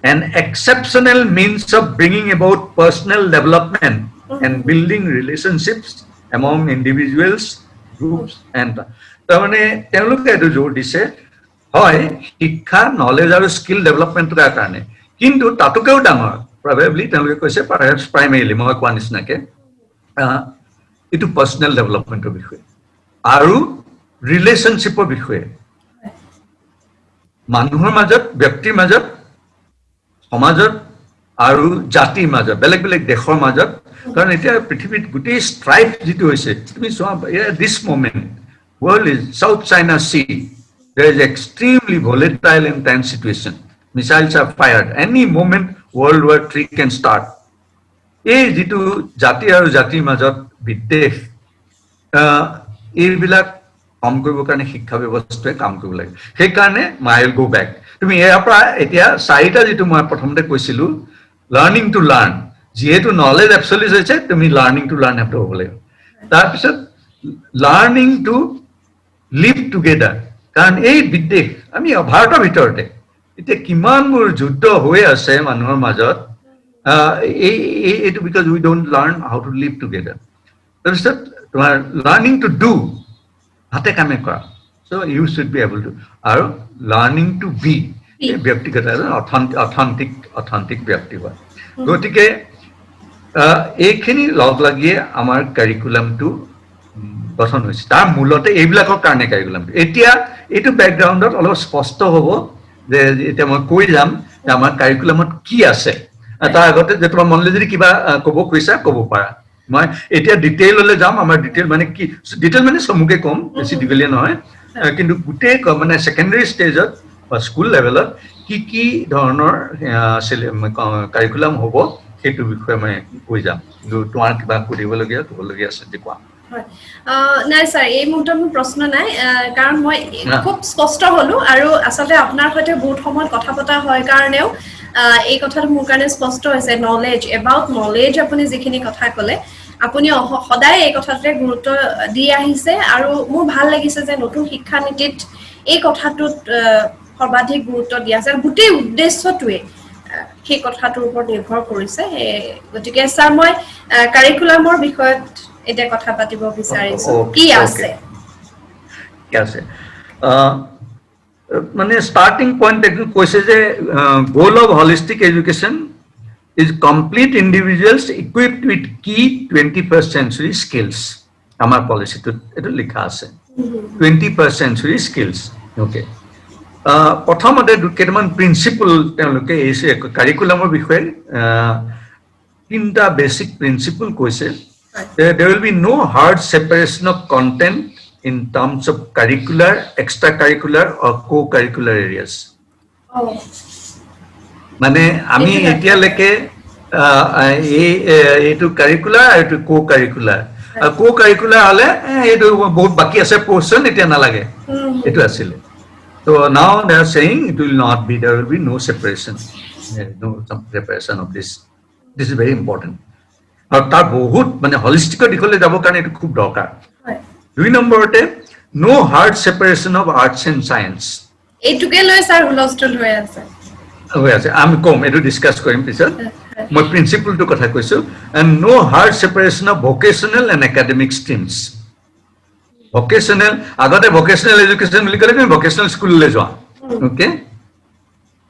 an exceptional means of bringing about personal development and building relationships among individuals, groups and তাৰমানে তেওঁলোকে এইটো জোৰ দিছে হয় শিক্ষা, knowledge আৰু skill ডেভেলপমেণ্টৰ কাৰণে, কিন্তু তাতোকেও ডাঙৰ probably তেওঁলোকে কৈছে perhaps primarily মই কোৱা নিচিনাকে এইটো পাৰ্চনেল ডেভেলপমেণ্টৰ বিষয়ে আৰু ৰিলেশ্যনশ্বিপৰ বিষয়ে, মানুহৰ মাজত, ব্যক্তিৰ মাজত, সমাজত আৰু জাতিৰ মাজত, বেলেগ বেলেগ দেশৰ মাজত। কাৰণ এতিয়া পৃথিৱীত গোটেই ষ্ট্ৰাইফ যিটো হৈছে, তুমি চোৱা দিছ moment world is South China Sea, there is extremely volatile and tense situation. Missiles are fired, any moment World War III can start. এই যিটো জাতি আৰু জাতিৰ মাজত বিদ্বেষ, এইবিলাক কম কৰিবৰ কাৰণে শিক্ষা ব্যৱস্থাই কাম কৰিব লাগে। সেইকাৰণে আই উইল গো বেক, তুমি ইয়াৰ পৰা এতিয়া চাৰিটা যিটো মই প্ৰথমতে কৈছিলো লাৰ্ণিং টু লাৰ্ণ, যিহেতু নলেজ এবছলিউট হৈছে তুমি লাৰ্ণিং টু লাৰ্ণ সেইটো হ'ব লাগিব। তাৰপিছত লাৰ্ণিং টু লিভ টুগেডাৰ, কাৰণ এই বিদ্বেষ আমি ভাৰতৰ ভিতৰতে এতিয়া কিমানবোৰ যুদ্ধ হৈ আছে মানুহৰ মাজত, এইটো because we don't learn how to live together. তাৰপিছত তোমাৰ লাৰ্ণিং টু ডু, হাতে কামে কৰা, so' you should be able to, আৰু লাৰ্ণিং টু বি, ব্যক্তিগত এজন অথেণ্টিক ব্যক্তি হোৱা। গতিকে এইখিনি লগ লাগিয়ে আমাৰ কাৰিকুলামটো গঠন হৈছে তাৰ মূলতে এইবিলাকৰ কাৰণে কাৰিকুলাম এতিয়া এইটো বেকগ্ৰাউণ্ডত অলপ স্পষ্ট হ'ব যে এতিয়া মই কৈ যাম যে আমাৰ কাৰিকুলামত কি আছে তাৰ আগতে যে তোমাৰ মনলৈ যদি কিবা ক'ব কৈছা ক'ব পাৰা মই এতিয়া ডিটেইললৈ যাম আমাৰ ডিটেইল মানে কি ডিটেইল মানে চমুকে কম বেছি দীঘলীয়া নহয় কিন্তু গোটেই মানে সেকেন্ডাৰী ষ্টেজত বা স্কুল লেভেলত কি ধৰণৰ কাৰিকুলাম হ'ব সেইটো বিষয়ে মই কৈ যাম কিন্তু তোমাৰ কিবা ক'বলগীয়া আছে যে কোৱা নাই ছাৰ এই মুহূৰ্তত মোৰ প্ৰশ্ন নাই কাৰণ মই খুব স্পষ্ট হলো আৰু আচলতে আপোনাৰ সৈতে বহুত সময় কথা পতা হয় কাৰণেও এই কথাটো মোৰ কাৰণে স্পষ্ট হৈছে নলেজ এবাউট নলেজ আপুনি যিখিনি কথা ক'লে আপুনি সদায় এই কথাটোতে গুৰুত্ব দি আহিছে আৰু মোৰ ভাল লাগিছে যে নতুন শিক্ষানীতিত এই কথাটোত সৰ্বাধিক গুৰুত্ব দিয়া আছে গোটেই উদ্দেশ্যটোৱে সেই কথাটোৰ ওপৰত নিৰ্ভৰ কৰিছে গতিকে ছাৰ মই কাৰিকুলামৰ বিষয়ত এতিয়া কথা পাতিব বিচাৰিছো কি আছে মানে স্টাৰ্টিং পইণ্ট একটু কৈছে যে goal of holistic education is complete individuals equipped with key 21st century skills. Amar policy to etu likha ase 21st century skills. Okay. Prothomate kedaman principle teloke ese curriculumor bishoye tinta basic principle koise there will be no hard separation of content in terms of curricular, extracurricular or co-curricular areas. Oh. মানে আমি এতিয়ালৈকে এইটো curricular আৰু এইটো কো curricular হলে এইটো বহুত বাকি আছে পোৰ্শন এতিয়া নালাগে এইটো আছিলে তো now they are saying it will not be there will be no separation of this is very important আৰু তাৰ বহুত মানে হলিষ্টিক দিশলৈ যাব কাৰণে এইটো খুব দৰকাৰ 2 নম্বৰতে no hard separation of arts and science এইটোকে লৈ স্যাৰ হুলস্থুল হৈ আছে আমি কম এইটো ডিসকাস কৰিম পিছত মই প্ৰিন্সিপলটো কথা কৈছো and no hard separation of vocational and academic streams vocational আগতে vocational education বুলি ক'লে তুমি vocational স্কুল লৈ যোৱা ওকে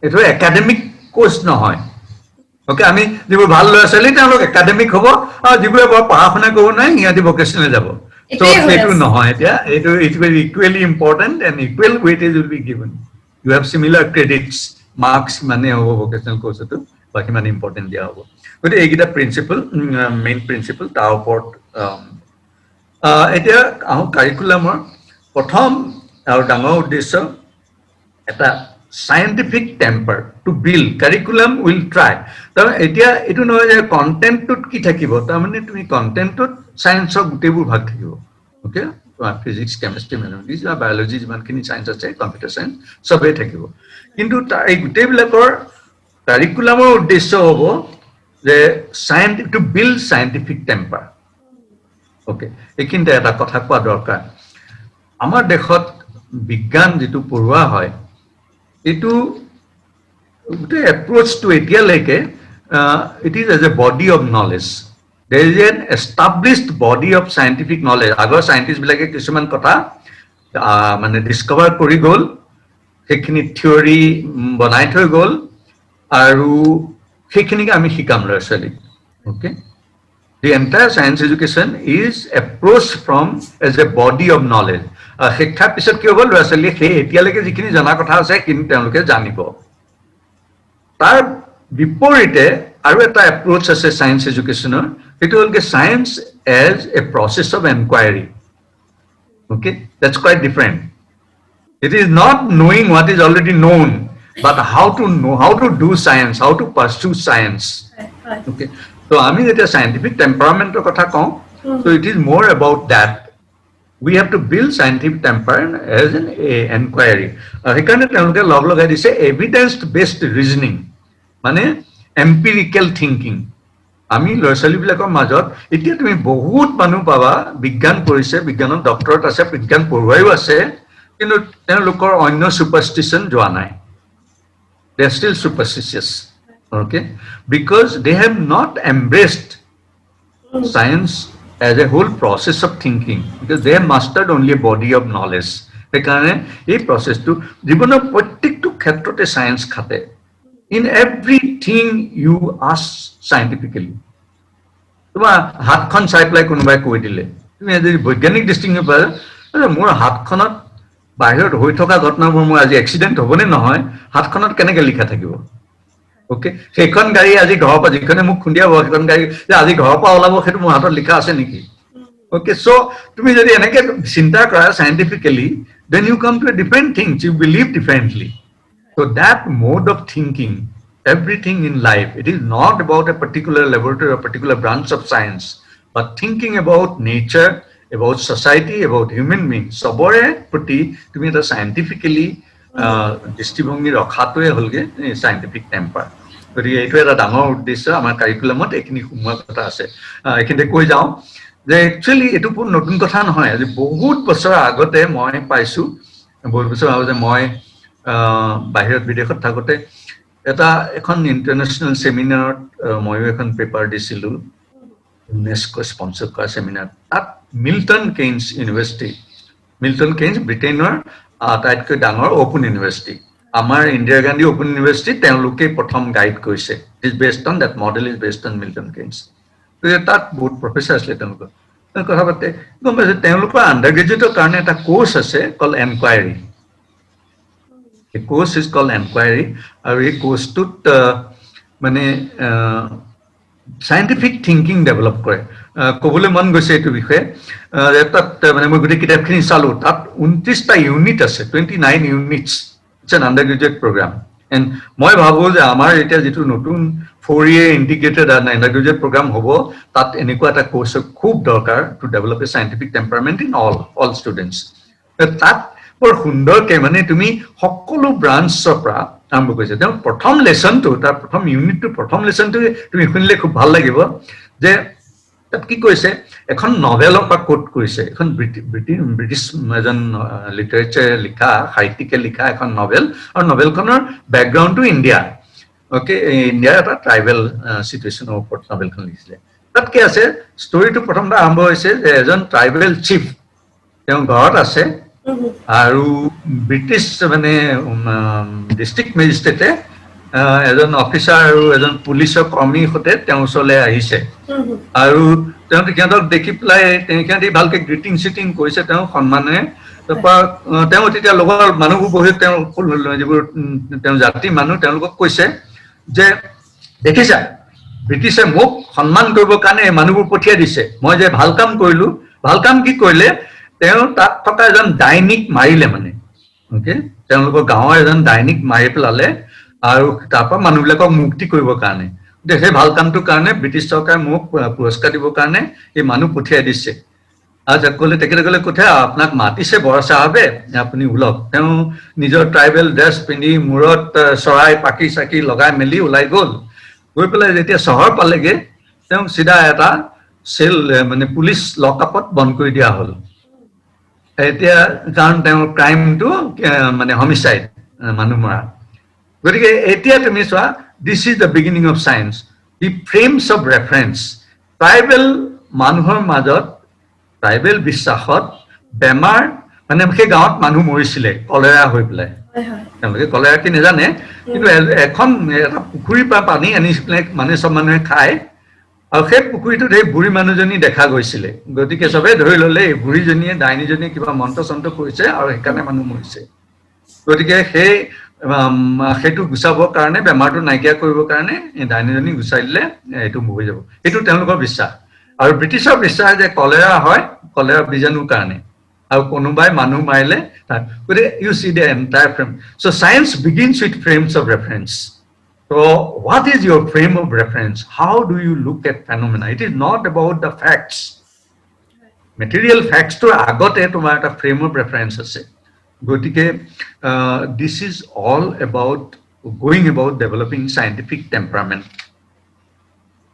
এটো একাডেমিক কোৰ্স নহয় ওকে আমি যিবোৰ ভাল ল'ৰা ছোৱালী তেওঁলোক একাডেমিক হ'ব আৰু যিবোৰ পঢ়া শুনা কৰিব নাই ইহঁতি vocational যাব so সেইটো নহয় এতিয়া এইটো it is equally important and equal weightage will be given you have similar credits marks মানে হ'ব vocational course to বাকি মানে ইম্পৰ্টেন্ট দিয়া হ'ব গতি এইগিটা প্ৰিন্সিপল মেইন প্ৰিন্সিপল তাৰ ওপৰত এতিয়া কাৰিকুলামৰ প্ৰথম আৰু ডাঙৰ উদ্দেশ্য এটা scientific temper to build curriculum will try তাৰ এতিয়া এটো নহয় যে কন্টেন্টত কি থাকিব তাৰ মানে তুমি কন্টেন্টত সায়েন্সৰ গুটেবোৰ ভাগ থাকিব ওকে physics chemistry mathematics বা biology যিমানখিনি সায়েন্স আছে কম্পিউটাৰ সায়েন্স সবেই থাকিব কিন্তু এই গুটেবিলাকৰ কাৰিকুলামৰ উদ্দেশ্য হ'ব যে scientific to build scientific temper okay একিনতে এটা কথা কোৱা দৰকাৰ আমাৰ দেশত বিজ্ঞান যেটো পঢ়ুৱা হয় এটো the approach to এতিয়ালৈকে it is as a body of knowledge there is an established body of scientific knowledge আগৰ সায়েন্টিস্ট বিলাকে কিছুমান কথা মানে ডিসকভাৰ কৰি গল সেইখিনি থিওৰি বনাই থৈ গল আৰু সেইখিনিকে আমি শিকাম ল'ৰা ছোৱালী okay the entire science education is approached from as a body of knowledge শিক্ষাৰ পিছত কি হ'ব ল'ৰা ছোৱালী সেই এতিয়ালৈকে যিখিনি জনা কথা আছে কিন্তু তেওঁলোকে জানিব তাৰ বিপৰীতে আৰু এটা এপ্ৰোচ আছে সায়েন্স এডুকেশ্যনৰ সেইটো হ'ল কি science as a process of inquiry okay that's quite different it is not knowing what is already known but how to know how to do science how to pursue science okay so আমি যেতিয়া scientific temperament কথা কওঁ so it is more about that we have to build scientific temperament as an inquiry সেইকাৰণে তেওঁলোকে লগ লগাই দিছে evidence based reasoning মানে empirical thinking আমি ল'ৰা ছোৱালীবিলাকৰ মাজত এতিয়া তুমি বহুত মানুহ পাবা বিজ্ঞান পঢ়িছে বিজ্ঞানৰ ডক্টৰেট আছে বিজ্ঞান পঢ়ুৱাইও আছে কিন্তু তেওঁলোকৰ অন্য সুপাৰষ্টিশন যোৱা নাই they are still superstitious okay because they have not embraced science as a whole process of thinking because they have mastered only a body of knowledge সেইকাৰণে এই প্ৰসেসটো জীৱনৰ প্ৰত্যেকটো ক্ষেত্ৰতে সায়েন্স খাতে in everything you ask scientifically তোমাৰ হাতখন চাই পেলাই কোনোবাই কৈ দিলে তুমি যদি বৈজ্ঞানিক দৃষ্টিকোণৰ পৰা মোৰ হাতখনত বাহিৰত হৈ থকা ঘটনাবোৰ মোৰ আজি এক্সিডেণ্ট হ'বনে নহয় হাতখনত কেনেকৈ লিখা থাকিব ওকে সেইখন গাড়ী আজি ঘৰৰ পৰা যিখনে মোক খুন্দিয়াব সেইখন গাড়ী যে আজি ঘৰৰ পৰা ওলাব সেইটো মোৰ হাতত লিখা আছে নেকি ওকে চ' তুমি যদি এনেকৈ চিন্তা কৰা scientifically then you come to a different things you believe differently so' that mode of thinking everything in life it is not about a particular laboratory or particular branch of science but thinking about nature about society about human beings सबरे प्रति তুমি এটা scientifically দৃষ্টিভংগী ৰখাটোৱে হ'লগে scientific temper গতিকে এইটো এটা ডাঙৰ উদ্দেশ্য আমাৰ কাৰিকুলামত এইখিনি সোমোৱা কথা আছে এইখিনিতে কৈ যাওঁ যে একচুৱেলি এইটো কোনো নতুন কথা নহয় আজি বহুত বছৰ আগতে মই পাইছো বহুত বছৰ আগতে মই বাহিৰত বিদেশত থাকোতে এটা এখন ইন্টাৰনেশ্যনেল সেমিনাৰত ময়ো এখন পেপাৰ দিছিলোঁ ইউনেস্কো স্পন্সৰ কৰা সেমিনাৰ তাত মিল্টন কেইনছ ইউনিভাৰ্চিটি মিল্টন কেইনছ ব্ৰিটেইনৰ আটাইতকৈ ডাঙৰ অপেন ইউনিভাৰ্চিটি আমাৰ ইন্দিৰা গান্ধী অপেন ইউনিভাৰ্চিটি তেওঁলোকে প্ৰথম গাইড কৰিছে is based on that model is based on Milton Keynes তাত বহুত প্ৰফেচাৰ আছিলে তেওঁলোকৰ কথা পাতে গম পাইছে তেওঁলোকৰ আণ্ডাৰ গ্ৰেজুৱেটৰ কাৰণে এটা কোৰ্চ আছে কল এনকুৱাইৰী The course is called Enquiry. Our course to মানে scientific thinking develop কৰে ক'বলৈ মন গৈছে এইটো বিষয়ে তাত মানে মই গোটেই কিতাপখিনি চালোঁ তাত 29টা ইউনিট আছে 29 units it's an undergraduate programme and মই ভাবোঁ যে আমাৰ এতিয়া যিটো নতুন 4-year integrated under graduate programme হ'ব তাত এনেকুৱা এটা কোৰ্চৰ খুব দৰকাৰ to develop a scientific temperament in all students তাত বৰ সুন্দৰকে মানে তুমি সকলো ব্ৰাঞ্চৰ পৰা আৰম্ভ কৰিছে তেওঁ প্ৰথম লেচনটো তাৰ প্ৰথম ইউনিটটো প্ৰথম লেচনটো তুমি শুনিলে খুব ভাল লাগিব যে তাত কি কৈছে এখন নভেলৰ পৰা কোট কৰিছে এখন ব্ৰিটিছ এজন লিটাৰেচাৰ লিখা সাহিত্যিকে লিখা এখন নভেল আৰু নভেলখনৰ বেকগ্ৰাউণ্ডটো ইণ্ডিয়া অ'কে ইণ্ডিয়াৰ এটা ট্ৰাইবেল চিটুৱেশ্যনৰ ওপৰত নভেলখন লিখিছিলে তাত কি আছে ষ্টৰিটো প্ৰথমবাৰ আৰম্ভ হৈছে যে এজন ট্ৰাইবেল চিফ তেওঁ ঘৰত আছে আৰু ব্ৰিটিছ মানে ডিষ্ট্ৰিক্ট মেজিষ্ট্ৰেটে এজন অফিচাৰ আৰু এজন পুলিচৰ কৰ্মীৰ সৈতে তেওঁৰ ওচৰলৈ আহিছে আৰু সিহঁতক দেখি পেলাই সিহঁতি ভালকে গ্ৰিটিং চিটিং কৰিছে তেওঁ সন্মানেৰে তাৰপৰা তেওঁ তেতিয়া লগৰ মানুহবোৰ বহি তেওঁ যিবোৰ তেওঁ জাতিৰ মানুহ তেওঁলোকক কৈছে যে দেখিছা ব্ৰিটিছে মোক সন্মান কৰিবৰ কাৰণে এই মানুহবোৰ পঠিয়াই দিছে মই যে ভাল কাম কৰিলো ভাল কাম কি কৰিলে তেওঁ তাত থকা এজন ডাইনিক মাৰিলে মানে অ'কে তেওঁলোকৰ গাঁৱৰ এজন ডাইনিক মাৰি পেলালে আৰু তাৰ পৰা মানুহবিলাকক মুক্তি কৰিবৰ কাৰণে সেই ভাল কামটোৰ কাৰণে ব্ৰিটিছ চৰকাৰে মোক পুৰস্কাৰ দিবৰ কাৰণে এই মানুহ পঠিয়াই দিছে আচ্ছা ক'লে তেখেতে ক'লে কোথায় আপোনাক মাতিছে বৰা চাহাবে আপুনি ওলক তেওঁ নিজৰ ট্ৰাইবেল ড্ৰেছ পিন্ধি মূৰত চৰাই পাখি চাকি লগাই মেলি ওলাই গ'ল গৈ পেলাই যেতিয়া চহৰ পালেগে তেওঁক চিধা এটা চেল মানে পুলিচ লকআপত বন্ধ কৰি দিয়া হ'ল এতিয়া কাৰণ তেওঁৰ ক্ৰাইমটো মানে হমিচাইড মানুহ মৰা গতিকে এতিয়া তুমি চোৱা this is the beginning of science the frames of reference tribal মানুহৰ মাজত ট্ৰাইবেল বিশ্বাসত বেমাৰ মানে সেই গাঁৱত মানুহ মৰিছিলে কলেৰা হৈ পেলাই তেওঁলোকে কলেৰা কি নাজানে কিন্তু এখন এটা পুখুৰীৰ পৰা পানী আনি পেলাই মানে চব মানুহে খায় আৰু সেই পুখুৰীটোত সেই বুঢ়ী মানুহজনী দেখা গৈছিলে গতিকে চবে ধৰি ল'লে এই বুঢ়ীজনীয়ে ডাইনীজনীয়ে কিবা মন্ত্ৰ চন্ত্ৰ কৰিছে আৰু সেইকাৰণে মানুহ মৰিছে গতিকে সেইটো গুচাবৰ কাৰণে বেমাৰটো নাইকিয়া কৰিবৰ কাৰণে ডাইনীজনী গুচাই দিলে এইটো হৈ যাব এইটো তেওঁলোকৰ বিশ্বাস আৰু ব্ৰিটিছৰ বিশ্বাস যে কলেৰা হয় কলেৰা বীজাণুৰ কাৰণে আৰু কোনোবাই মানুহ মাৰিলে গতিকে you see the entire frame so' science begins with frames of reference So, what is your frame of reference? How do you look at phenomena? It is not about the facts. Material facts to agote tomar eta frame of reference ase. Gotike, this is all about going about developing scientific temperament.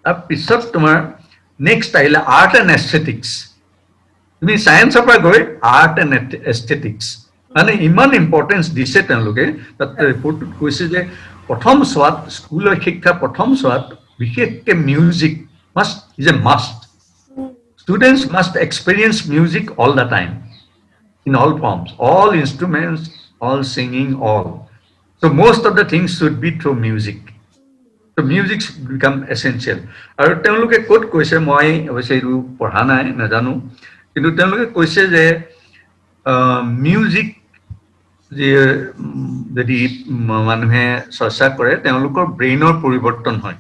Pisot tomar next style art and aesthetics. I mean, science of art and aesthetics. And iman importance dise tenloke that report koise je প্ৰথম সোৱাত স্কুলৰ শিক্ষা প্ৰথম সোৱাত বিশেষকৈ music must is a must students must experience music all the time in all forms all instruments all singing all so' most of the things should be through music so' music became essential আৰু তেওঁলোকে ক'ত কৈছে মই অৱশ্যে এইটো পঢ়া নাই নাজানো কিন্তু তেওঁলোকে কৈছে যে মিউজিক যদি মানুহে চৰ্চা কৰে তেওঁলোকৰ ব্ৰেইনৰ পৰিৱৰ্তন হয়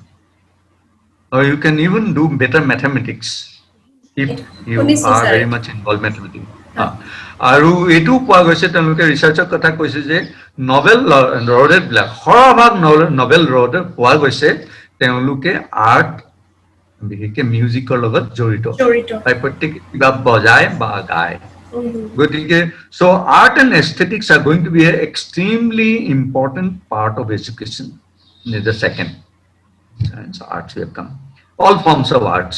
or you can even do better mathematics if you শুনিছো are sir very much involved mathematics আৰু এইটো পোৱা গৈছে তেওঁলোকে ৰিচাৰ্চৰ কথা কৈছে যে নবেল লৰেট বিলাক সৰহভাগ নবেল লৰেট পোৱা গৈছে তেওঁলোকে আৰ্ট বিশেষকে মিউজিকৰ লগত জড়িত তাই প্ৰত্যেক কিবা বজায় বা গায় গতিকে so art and aesthetics are going to be an extremely important part of education in the second science arts will come all forms of arts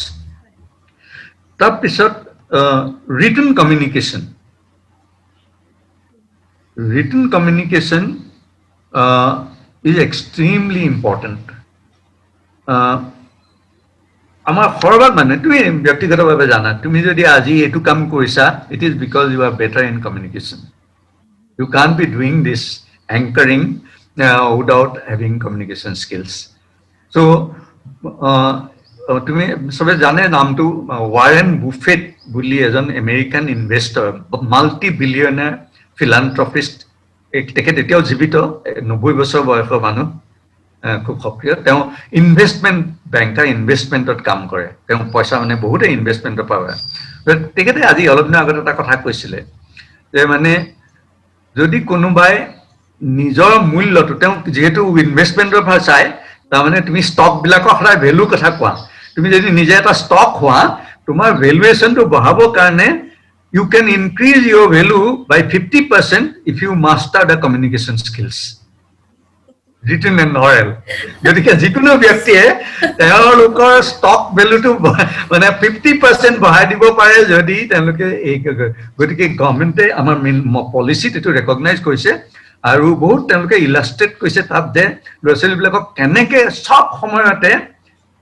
তাৰপিছত written communication is extremely important আমাৰ সৰবাক মানে তুমি ব্যক্তিগতভাৱে জানা তুমি যদি আজি এটো কাম কৰিছা it is because you are better in communication you can't be doing this anchoring without having communication skills so তুমি সবে জানে নামটো ওয়ারেন বুফেট বুলি এজন আমেরিকান ইনভেস্টৰ মাল্টি বিলিয়নাৰ ফিলান্থ্ৰপিষ্ট তেখেত এতিয়াও জীৱিত 90 বছৰ বয়সৰ মানুহ খুব সক্ৰিয় তেওঁ ইনভেষ্টমেন্ট বেংকাৰ ইনভেষ্টমেন্টত কাম কৰে তেওঁ পইচা মানে বহুতে ইনভেষ্টমেন্টৰ পায় তেখেতে আজি অলপ দিন আগতে এটা কথা কৈছিলে যে মানে যদি কোনোবাই নিজৰ মূল্যটো তেওঁ যেহেতু ইনভেষ্টমেন্টৰ ফালে চাই তাৰমানে তুমি ষ্টক বিলাকৰ সদায় ভ্যালু কথা কোৱা তুমি যদি নিজে এটা ষ্টক হোৱা তোমাৰ ভ্যালুয়েশনটো বঢ়াবৰ কাৰণে you can increase your value by 50% if you master the communication skills written and oral গতিকে যিকোনো ব্যক্তিয়ে তেওঁলোকৰ ষ্টক ভ্যালুটো মানে 50% বঢ়াই দিব পাৰে যদি তেওঁলোকে এই গতিকে গভৰ্ণমেণ্টে আমাৰ পলিচিত এটো ৰেকগনাইজ কৰিছে আৰু বহুত তেওঁলোকে ইলাস্ট্ৰেট কৰিছে তাত যে ল'ৰা-ছোৱালীবিলাকক কেনেকে সব সময়তে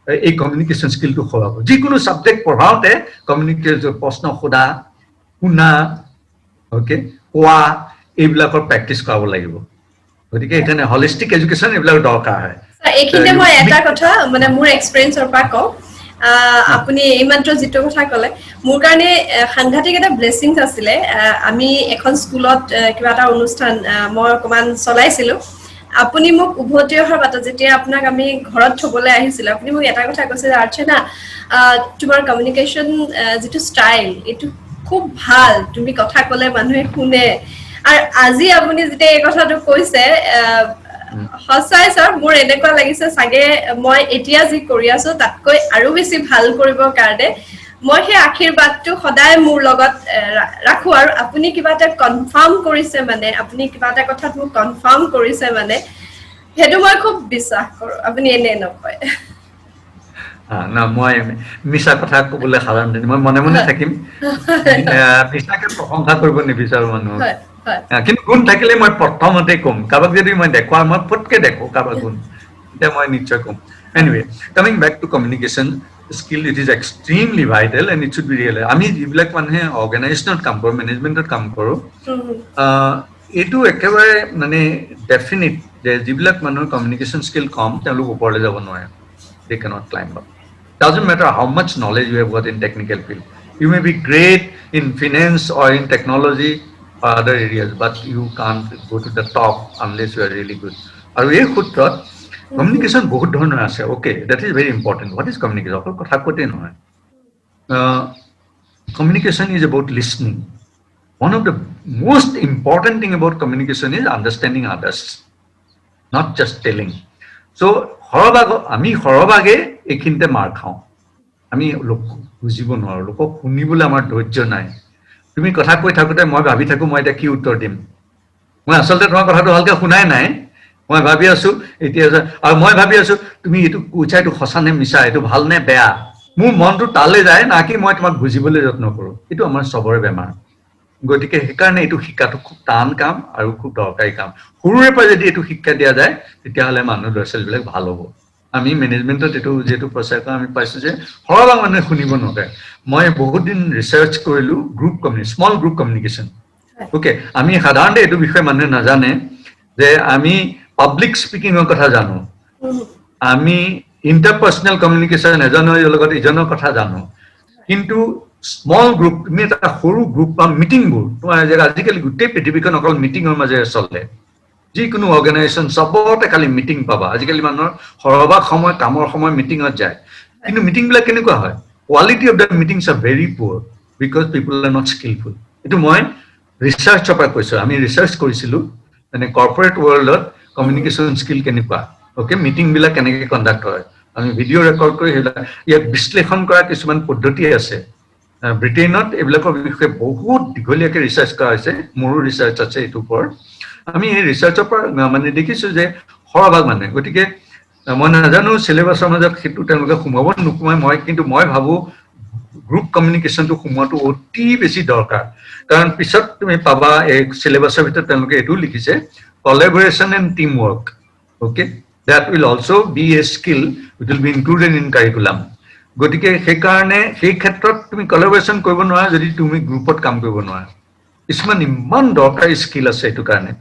এই কমিউনিকেশ্যন স্কিলটো খোৱাব যিকোনো সাবজেক্ট পঢ়াওতে কমিউনিকেশ্যন প্ৰশ্ন সোধা শুনা ওকে কোৱা এইবিলাকৰ প্ৰেক্টিছ কৰাব লাগিব গতিকে এখানে হলিস্টিক এডুকেশ্যন এইবিলাক দৰকাৰ হয় এইখিনিতে মই এটা কথা মানে মোৰ এক্সপেৰিয়েন্সৰ পৰা কওঁ আপুনি এইমাত্ৰ যিটো কথা ক'লে মোৰ কাৰণে সাংঘাতিক এটা ব্লেছিংছ আছিলে আমি এখন স্কুলত কিবা এটা অনুষ্ঠান মই অকমান চলাইছিলো আপুনি মোক উভতি অহাৰ বাটত যেতিয়া আপোনাক আমি ঘৰত থবলৈ আহিছিল আপুনি মোক এটা কথা কৈছে যে আৰ্চনা তোমাৰ কমিউনিকেশ্যন যিটো ষ্টাইল এইটো খুব ভাল তুমি কথা ক'লে মানুহে শুনে আৰু আজি আপুনি যেতিয়া এই কথাটো কৈছে সঁচাই স্যাৰ মোৰ এনেকুৱা লাগিছে সাগে মই এতিয়া যি কৰি আছো তাতকৈ আৰু বেছি ভাল কৰিবৰ কাৰণে মই সেই আশীৰ্বাদটো সদায় মোৰ লগত ৰাখো আৰু আপুনি কিবা এটা কনফাৰ্ম কৰিছে মানে আপুনি কিবা এটা কথাত মোক কনফাৰ্ম কৰিছে মানে হেতু মই খুব বিশ্বাস কৰো আপুনি এনে নকয় না মই মিছা কথা ক'বলৈ সাধাৰণ মই মনে মনে থাকিম মিছাকে প্ৰশংসা কৰিব নিবিচাৰো মানুহ কিন্তু গুণ থাকিলে মই প্ৰথমতে কম কাবাক যদি মই দেখুৱা মই ফটকে দেখো কাবাক গুণ এটা মই নিশ্চয় কম anyway coming back to communication skill it is extremely vital and it should be real আমি যিবিলাক মানুহে অৰ্গানাইজেশ্যনত কাম কৰো মেনেজমেন্টত কাম কৰো এটো একেবাৰে মানে ডেফিনিট যে যিবিলাক মানুহৰ কমিউনিকেশ্যন স্কিল কম তেওঁলোক ওপৰলৈ যাব নোৱাৰে they cannot climb up doesn't matter how much knowledge you have got in technical field you may be great in finance or in technology or other areas but you can't go to the top unless you are really good আৰু এই ক্ষেত্ৰত communication বহুত ধৰণৰ আছে okay that is very important what is communication অকল কথা কতে নহয় communication is about listening one of the most important thing about communication is understanding others not just telling so আমি হৰবাগে এখিনতে মাৰ খাও আমি লোক বুজিব নোৱাৰো লোক শুনিবলৈ আমাৰ ধৈৰ্য নাই তুমি কথা কৈ থাকোতে মই ভাবি থাকো মই এটা কি উত্তৰ দিম মই আসলতে তোমাৰ কথাটো ভালকে শুনাই নাই মই ভাবি আছো এতিয়া আৰু মই ভাবি আছো তুমি এটো কোচাইটো খসানে মিছা এটো ভাল নে বেয়া মোৰ মনটো তালে যায় না কি মই তোমাক বুজিবলৈ যত্ন কৰো এটো আমাৰ সবৰে বেমাৰ গতিকে হেকাৰণে এটো শিকাটো খুব টান কাম আৰু খুব দৰকাৰী কাম সৰুৰে পৰা যদি এটো শিক্ষা দিয়া যায় তেতিয়া হলে মানুহ ল'ৰা-ছোৱালীবিলাক ভাল হ'ব আমি মেনেজমেন্টত এটো যেটো প্ৰচাৰ কৰা আমি পাইছো যে হৰবা মানুহে শুনিব নৰে মই বহুত দিন ৰিসাৰ্চ কৰিলো group communication small group communication okay আমি সাধাৰণতে এটো বিষয় মানুহে নাজানে যে আমি পাব্লিক স্পিকিংৰ কথা জানো আমি ইন্টাৰপাৰ্সনাল কমিউনিকেশ্যন এজনৰ লগত ইজনৰ কথা জানো কিন্তু স্মল গ্ৰুপ, তুমি এটা সৰু গ্ৰুপ বা মিটিংবোৰ তোমাৰ আজিকালি গোটেই পৃথিৱীখন অকল মিটিঙৰ মাজেৰে চলে। যিকোনো অৰ্গেনাইজেশ্যন চবতে খালি মিটিং পাবা। আজিকালি মানুহৰ সৰহভাগ সময় কামৰ সময় মিটিঙত যায়, কিন্তু মিটিংবিলাক কেনেকুৱা হয়? Quality of the meetings are very poor because people are not skillful. এইটো মই ৰিচাৰ্চৰ পৰা কৈছোঁ। আমি ৰিচাৰ্চ কৰিছিলোঁ মানে কৰ্পৰেট ৱৰ্ল্ডত কমিউনিকেশ্যন স্কিল কেনেকুৱা, অ'কে, মিটিংবিলাক কেনেকৈ কণ্ডাক্ট হয়, আমি ভিডিঅ' ৰেকৰ্ড কৰি সেইবিলাক ইয়াত বিশ্লেষণ কৰা কিছুমান পদ্ধতি আছে। ব্ৰিটেইনত এইবিলাকৰ বিষয়ে বহুত দীঘলীয়াকৈ ৰিচাৰ্চ কৰা হৈছে, মোৰো ৰিচাৰ্চ আছে এইটোৰ ওপৰত। আমি এই ৰিচাৰ্চৰ পৰা মানে দেখিছোঁ যে সৰহভাগ মানুহে, গতিকে মই নাজানো চিলেবাছৰ মাজত সেইটো তেওঁলোকে সোমাব নোসোমাই, কিন্তু মই ভাবোঁ গ্ৰুপ কমিউনিকেশ্যনটো সোমোৱাটো অতি বেছি দৰকাৰ। কাৰণ পিছত তুমি পাবা এই চিলেবাছৰ ভিতৰত তেওঁলোকে এইটোও লিখিছে, collaboration and team work, okay, that will also' be a skill which will be included in curriculum. গতিকে সেইকাৰণে সেই ক্ষেত্ৰত তুমি কলেবৰেশ্যন কৰিব নোৱাৰা যদি তুমি গ্ৰুপত কাম কৰিব নোৱাৰা। কিছুমান ইমান দৰকাৰী স্কিল আছে এইটো কাৰণে।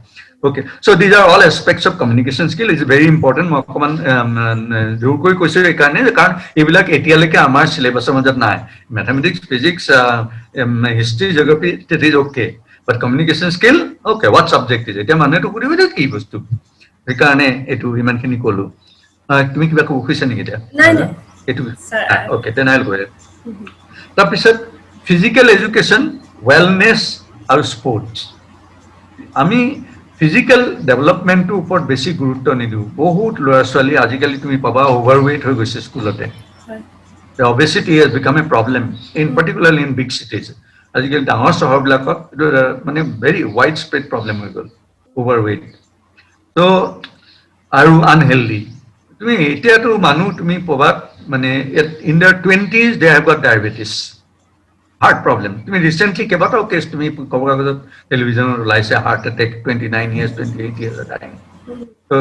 Okay, so' these are all aspects of communication skill is very important. মই অকণমান জোৰ কৰি কৈছোঁ এইকাৰণে, কাৰণ এইবিলাক এতিয়ালৈকে আমাৰ চিলেবাছৰ মাজত নাই। Mathematics, physics, history, geography it is okay, but communication skill okay, what subject is. এতিয়া মানুহেতো সুধিব যে কি বস্তু, সেইকাৰণে এইটো ইমানখিনি ক'লো। তুমি কিবা ক'ব খুজিছা নেকি এতিয়া? নাই নাই এইটো ছাৰ, অ'কে, দেন আইল গো এহেড। তাৰপিছত ফিজিকেল এডুকেশ্যন, ৱেলনেছ আৰু স্পৰ্টছ। আমি ফিজিকেল ডেভেলপমেণ্টটোৰ ওপৰত বেছি গুৰুত্ব নিদিওঁ। বহুত ল'ৰা ছোৱালী আজিকালি তুমি পাবা অভাৰৱেইট হৈ গৈছে স্কুলতে। The obesity has become a problem, in particularly in big cities. আজিকালি ডাঙৰ চহৰবিলাকত এইটো মানে ভেৰি ৱাইড স্প্ৰেড প্ৰব্লেম হৈ গ'ল, অভাৰৱেইট। ত' আৰু আনহেল্ডি। তুমি এতিয়াতো মানুহ তুমি পবাত মানে in the 20s they have got diabetes, heart problem. তুমি ৰিচেণ্টলি কেইবাটাও কেছ তুমি খবৰ কাগজত টেলিভিশ্যনত ওলাইছে, heart attack, 29 years, 28 years dying. ত'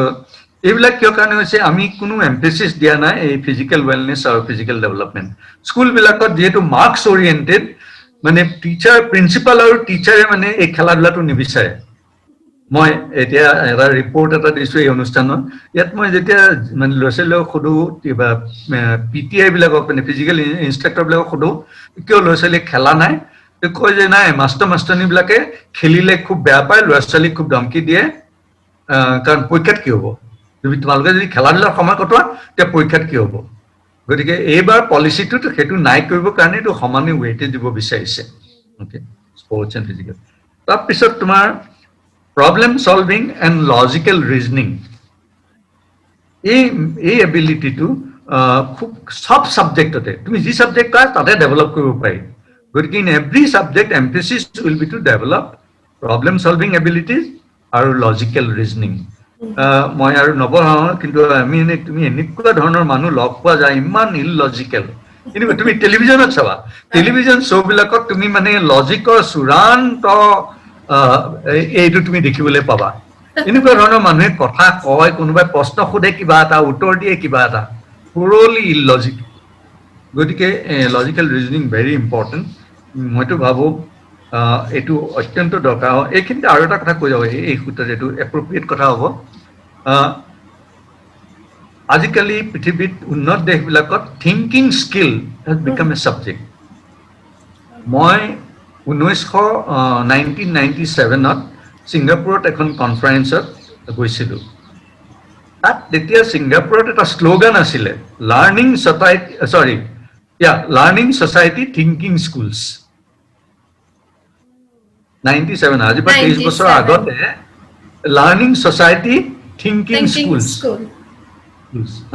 এইবিলাক কিয় কাৰণে হৈছে, আমি কোনো এমফেচিছ দিয়া নাই এই ফিজিকেল ৱেলনেছ আৰু ফিজিকেল ডেভেলপমেণ্ট। স্কুলবিলাকত যিহেতু মাৰ্কছ অৰিয়েণ্টেড, মানে টিচাৰ, প্ৰিন্সিপাল আৰু টিচাৰে মানে এই খেলা ধূলাটো নিবিচাৰে। মই এতিয়া এটা ৰিপৰ্ট এটা দিছোঁ এই অনুষ্ঠানত, ইয়াত মই যেতিয়া মানে ল'ৰা ছোৱালীবিলাকক সোধোঁ, কিবা PTI বিলাকক মানে ফিজিকেল ইনষ্ট্ৰাক্টৰবিলাকক সোধোঁ কিয় ল'ৰা ছোৱালীয়ে খেলা নাই, কয় যে নাই, মাষ্টৰ মাষ্টৰনীবিলাকে খেলিলে খুব বেয়া পায়, ল'ৰা ছোৱালীক খুব ধমকি দিয়ে, কাৰণ পৰীক্ষাত কি হ'ব, তোমালোকে যদি খেলা ধূলাৰ সময় কটোৱা তেতিয়া পৰীক্ষাত কি হ'ব। গতিকে এইবাৰ পলিচিটোত সেইটো নাই কৰিবৰ কাৰণে এইটো সমানে ৱেইটেজ দিব বিচাৰিছে, অ'কে, স্পৰ্টছ এণ্ড ফিজিকেল। তাৰপিছত তোমাৰ problem solving and logical reasoning, এই এবিলিটিটো খুব চব ছাবজেক্টতে, তুমি যি ছাবজেক্ট কৰা তাতে ডেভেলপ কৰিব পাৰি। গতিকে in every subject emphasis will be to develop problem solving abilities আৰু লজিকেল ৰিজনিং। মই আৰু নবঢ়াওঁ, কিন্তু আমি তুমি এনেকুৱা ধৰণৰ মানুহ লগ পোৱা যায় ইমান ইললজিকেল, কিন্তু তুমি টেলিভিশ্যনত চাবা, টেলিভিশ্যন শ্ব'বিলাকত তুমি মানে লজিকৰ চূড়ান্ত এইটো তুমি দেখিবলৈ পাবা। এনেকুৱা ধৰণৰ মানুহে কথা কয়, কোনোবাই প্ৰশ্ন সোধে কিবা এটা, উত্তৰ দিয়ে কিবা এটা, থ'ৰলি ইললজিক। গতিকে লজিকেল ৰিজনিং ভেৰি ইম্পৰ্টেণ্ট। মইতো ভাবোঁ এইটো অত্যন্ত দৰকাৰ হয়। এইখিনিতে আৰু এটা কথা কৈ যাব, এই সূত্ৰত এইটো এপ্ৰপ্ৰিয়েট কথা হ'ব। আজিকালি পৃথিৱীত উন্নত দেশবিলাকত thinking skill has become a subject. মই 1997 ছিংগাপুৰত এখন কনফাৰেঞ্চত গৈছিলোঁ। তাত তেতিয়া ছিংগাপুৰত এটা শ্লোগান আছিলে, লাৰ্ণিং ছ'চাইটি থিংকিং স্কুলছ। 97, আজিৰ পৰা 23 বছৰ আগতে learning society thinking schools.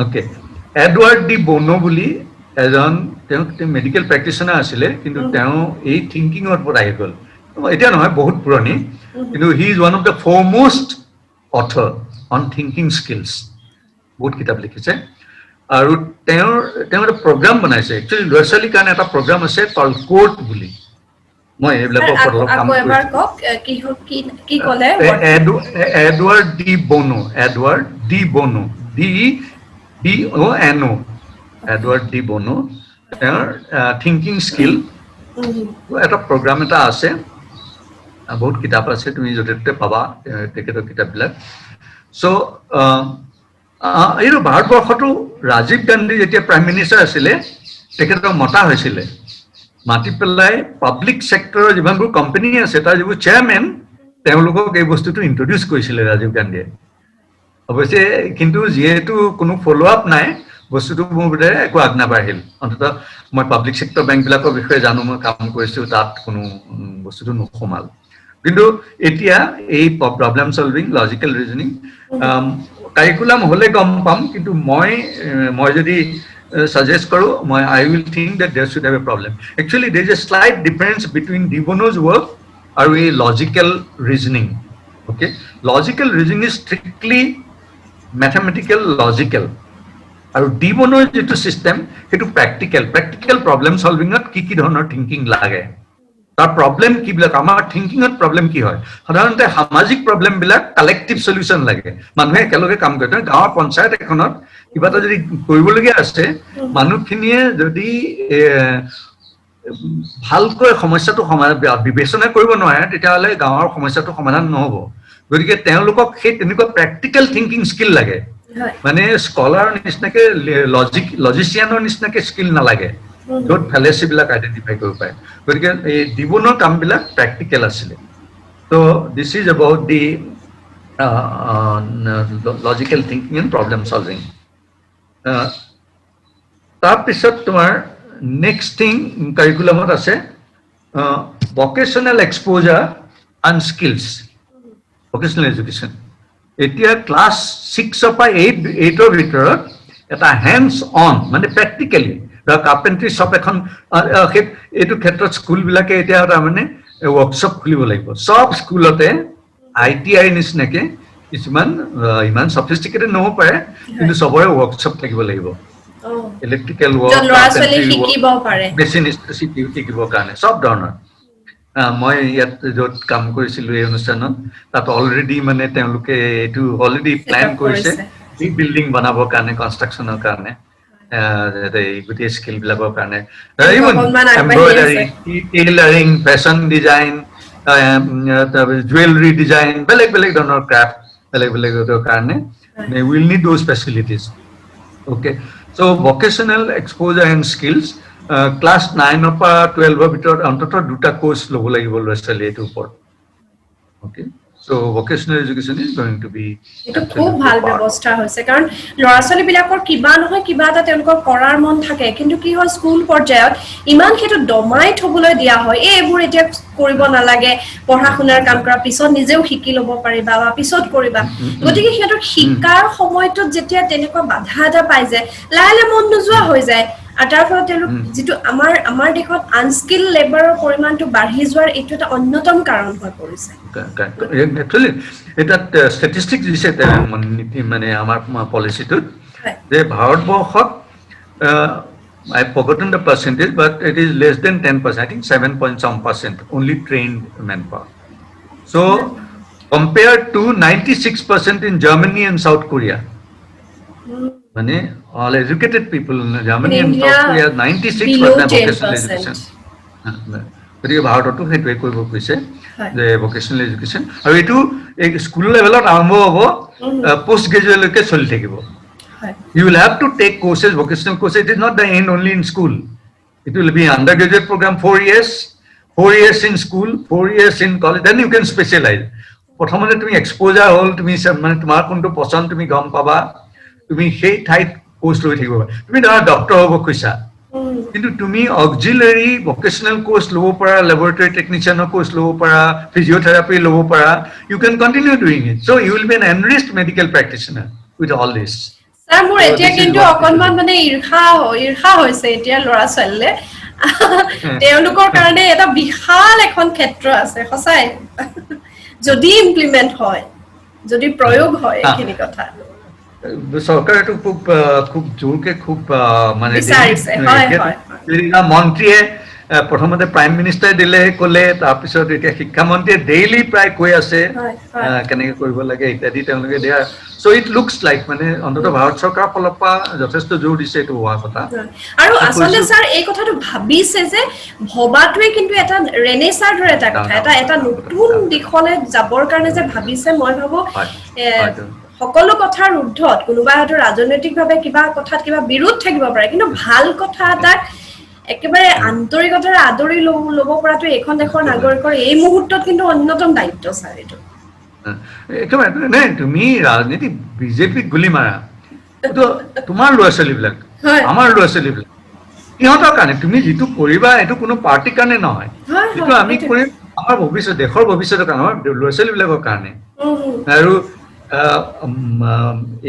Okay, Edward D বনো বুলি এজন, তেওঁ মেডিকেল প্ৰেক্টিচনাৰ আছিলে, কিন্তু তেওঁ এই থিংকিঙৰ ওপৰত আহি গ'ল। এতিয়া নহয়, বহুত পুৰণি, কিন্তু he is one of the foremost author on thinking skills. বহুত কিতাপ লিখিছে। আৰু তেওঁ এটা প্ৰগ্ৰাম বনাইছে, একচুৱেলি ল'ৰা ছোৱালীৰ কাৰণে এটা প্ৰগ্ৰাম আছে কল কোৰ্ট বুলি। মই এইবিলাকৰ ওপৰত অলপ কাম কৰিছোঁ। এডৱাৰ্ড ডি বনো, DBONO, এডৱাৰ্ড ডি বনো, তেওঁৰ থিংকিং স্কিল এটা প্ৰগ্ৰাম এটা আছে। বহুত কিতাপ আছে, তুমি য'তে ত'তে পাবা তেখেতৰ কিতাপবিলাক। চ' এইটো ভাৰতবৰ্ষতো ৰাজীৱ গান্ধী যেতিয়া প্ৰাইম মিনিষ্টাৰ আছিলে, তেখেতক মতা হৈছিলে মাতি পেলাই পাব্লিক সেক্টৰৰ যিমানবোৰ কোম্পানী আছে তাৰ যিবোৰ চেয়াৰমেন তেওঁলোকক এই বস্তুটো ইন্ট্ৰোডিউস কৰিছিলে ৰাজীৱ গান্ধীয়ে অৱশ্যে কিন্তু যেহেতু কোনো ফলো আপ নাই বস্তুটো মোৰ বোধে একো আগ নাবাঢ়িল অন্ততঃ মই পাব্লিক সেক্টৰ বেংক বিলাকৰ বিষয়ে জানো মই কাম কৰিছো তাত কোনো বস্তুটো নকমাল কিন্তু এতিয়া এই problem solving logical reasoning curriculum হলে গম পাম কিন্তু মই যদি suggest karo I will think that there should have a problem actually there is a slight difference between Debono's work and a logical reasoning okay logical reasoning is strictly mathematical logical and Debono's jeto system etu practical problem solving at ki dhoroner thinking lage tar problem ki bilak amar thinking at problem ki hoy sadharonte samajik problem bilak collective solution lage manhe ekeloge kam kore gaawar panchayat ekhonot কিবা এটা যদি কৰিবলগীয়া আছে মানুহখিনিয়ে যদি ভালকৈ সমস্যাটো বিবেচনা কৰিব নোৱাৰে তেতিয়াহ'লে গাঁৱৰ সমস্যাটো সমাধান নহ'ব গতিকে তেওঁলোকক সেই তেনেকুৱা প্ৰেক্টিকেল থিংকিং স্কিল লাগে মানে স্কলাৰ নিচিনাকে লজিচিয়ানৰ নিচিনাকে স্কিল নালাগে য'ত ফেলেচিবিলাক আইডেন্টিফাই কৰিব পাৰে গতিকে এই দিবনৰ কামবিলাক প্ৰেক্টিকেল আছিলে ত' this is about the logical thinking and problem solving তাৰপিছত তোমাৰ নেক্সট থিং কাৰিকুলামত আছে vocational exposure and skills vocational education এতিয়া ক্লাছ 6 পৰা 8ৰ ভিতৰত এটা হেণ্ডছ অন মানে প্ৰেক্টিকেলি কাৰ্পেণ্ট্ৰি শ্বপ এখন এইটো ক্ষেত্ৰত স্কুলবিলাকে এতিয়া তাৰমানে ৱৰ্কশ্বপ খুলিব লাগিব চব স্কুলতে ITI নিচিনাকে কিছুমান ইমান সফিষ্টিকেটেড নহব পাৰে কিন্তু সবৰে ৱৰ্কশ্বপ থাকিব লাগিব ইলেক্ট্ৰিকেল ৱৰ্ক মেচিন শিকিব কাৰণে সব ধৰণৰ মই ইয়াত য'ত কাম কৰিছিলো এই অনুষ্ঠানত তাত অলৰেডি মানে তেওঁলোকে এইটো অলৰেডি প্লান কৰিছে এই বিল্ডিং বনাবৰ কাৰণে কনষ্ট্ৰাকশ্যনৰ কাৰণে গোটেই স্কিল বিলাকৰ কাৰণে embroidery tailoring fashion design jewellery design বেলেগ বেলেগ ধৰণৰ craft we will need those facilities okay so vocational exposure and skills class 9 or 12 ভিতৰত অন্ততঃ দুটা কোৰ্স লব লাগিব লছালি এটো উপৰ okay so vocational education is going to be এটা খুব ভাল ব্যৱস্থা হৈছে কাৰণ ল'ৰা-ছোৱালী বিলাকৰ কিবা নহয় কিবা এটা তেওঁলোকৰ কৰাৰ মন থাকে কিন্তু কি হয় স্কুল পৰ্যায়ত ইমান খেটো দমাই থবলৈ দিয়া হয় এইবোৰ এতিয়া কৰিব নালাগে পঢ়া শুনাৰ কাম কৰা পিছত নিজেও শিকি ল'ব পাৰিবা বা পিছত কৰিবা গতিকে হেতৰ শিকাৰ সময়ত যেতিয়া তেনেকুৱা বাধা এটা পাই যায় লাহে মন নোযোৱা হৈ যায় আৰু তাৰ ফলত তেওঁলোক যেটো আমাৰ দেশত আনস্কিল লেবাৰৰ পৰিমাণটো বাঢ়ি যোৱাৰ এইটো এটা অন্যতম কাৰণ হৈ পৰিছে actually এটা স্ট্যাটিস্টিক্স দিছে মানে আমাৰ পলিচিটো যে ভাৰতবৰ্ষত I've forgotten the percentage, but it is less than 10%. I think 7.some% only trained manpower. So compared to 96% in Germany and South Korea. Mane all educated people in Germany and South Korea 96% vocational education. But you bharoto hetwe koibo koise the vocational education. Aru etu ek school level ot arambo hobo post graduate loke choli thakibo. You will have to take courses, vocational courses. It is not the end only in school. It will be undergraduate program 4 years, 4 years in school, 4 years in college. Then you can specialize. প্ৰথমতে তুমি exposure হল তুমি মানে তোমাৰ কোনটো পছন্দ তুমি গম পাবা তুমি সেই ঠাইত কোৰ্স লৈ থাকিব তুমি ধৰা ডক্টৰ হ'ব কৈছা কিন্তু তুমি অক্সিলাৰি ভোকেশনাল কোৰ্স লব পাৰা ল্যাবৰেটৰী টেকনিশিয়ানৰ কোৰ্স লব পাৰা ফিজিওথেৰাপি লব পাৰা you can continue doing it so you will be an enriched medical practitioner with all this sir মোৰ এতিয়া কিন্তু অকনমান মানে ঈৰ্ষা হৈছে এতিয়া ল'ৰা ছোৱালীলে তেওঁলোকৰ কাৰণে এটা বিশাল এখন ক্ষেত্ৰ আছে সঁচাই যদি ইমপ্লিমেন্ট হয় যদি প্ৰয়োগ হয় এইখিনি কথা সৰকাৰ তো খুব জোৰকে খুব মানে মন্ত্ৰীয়ে প্ৰথমতে প্ৰাইম মিনিস্টাৰ দিলে কলে তাৰপিছত এতিয়া শিক্ষামন্ত্ৰীয়ে ডেইলি প্ৰায় কৈ আছে কেনেকৈ কৰিব লাগে ইত্যাদি তেওঁলোকে দিয়া সো ইট লুকস লাইক মানে অন্তত ভাৰত চৰকাৰ ফলপা যথেষ্ট জোৰ দিছে এইটো হোৱা কথা আৰু আসলে স্যাৰ এই কথাটো ভাবিছে যে ভবাটোৱে কিন্তু এটা ৰেনেসাৰ দৰে এটা কথা এটা নতুন দিশলে যাবৰ কাৰণে যে ভাবিছে মই ভাবো সকলো কথাৰ ঊৰ্ধত কোনোবা হয়তো ৰাজনৈতিকভাৱে কিবা কথাত কিবা বিৰোধ থাকিব পাৰে কিন্তু ভাল কথা এটাক একেবাৰে আন্তৰিকতাৰে আদৰি ল'ব পৰাটো এখন দেশৰ নাগৰিকৰ এই মুহূৰ্তত কিন্তু অন্যতম দায়িত্ব ছাৰ এইটো একেবাৰে নাই তুমি ৰাজনীতি বিজেপিক গুলি মাৰা এইটো তোমাৰ ল'ৰা ছোৱালীবিলাক আমাৰ ল'ৰা ছোৱালীবিলাক সিহঁতৰ কাৰণে তুমি যিটো কৰিবা এইটো কোনো পাৰ্টিৰ কাৰণে নহয় এইটো আমি কৰিম আমাৰ ভৱিষ্যত দেশৰ ভৱিষ্যতৰ কাৰণে আমাৰ ল'ৰা ছোৱালীবিলাকৰ কাৰণে আৰু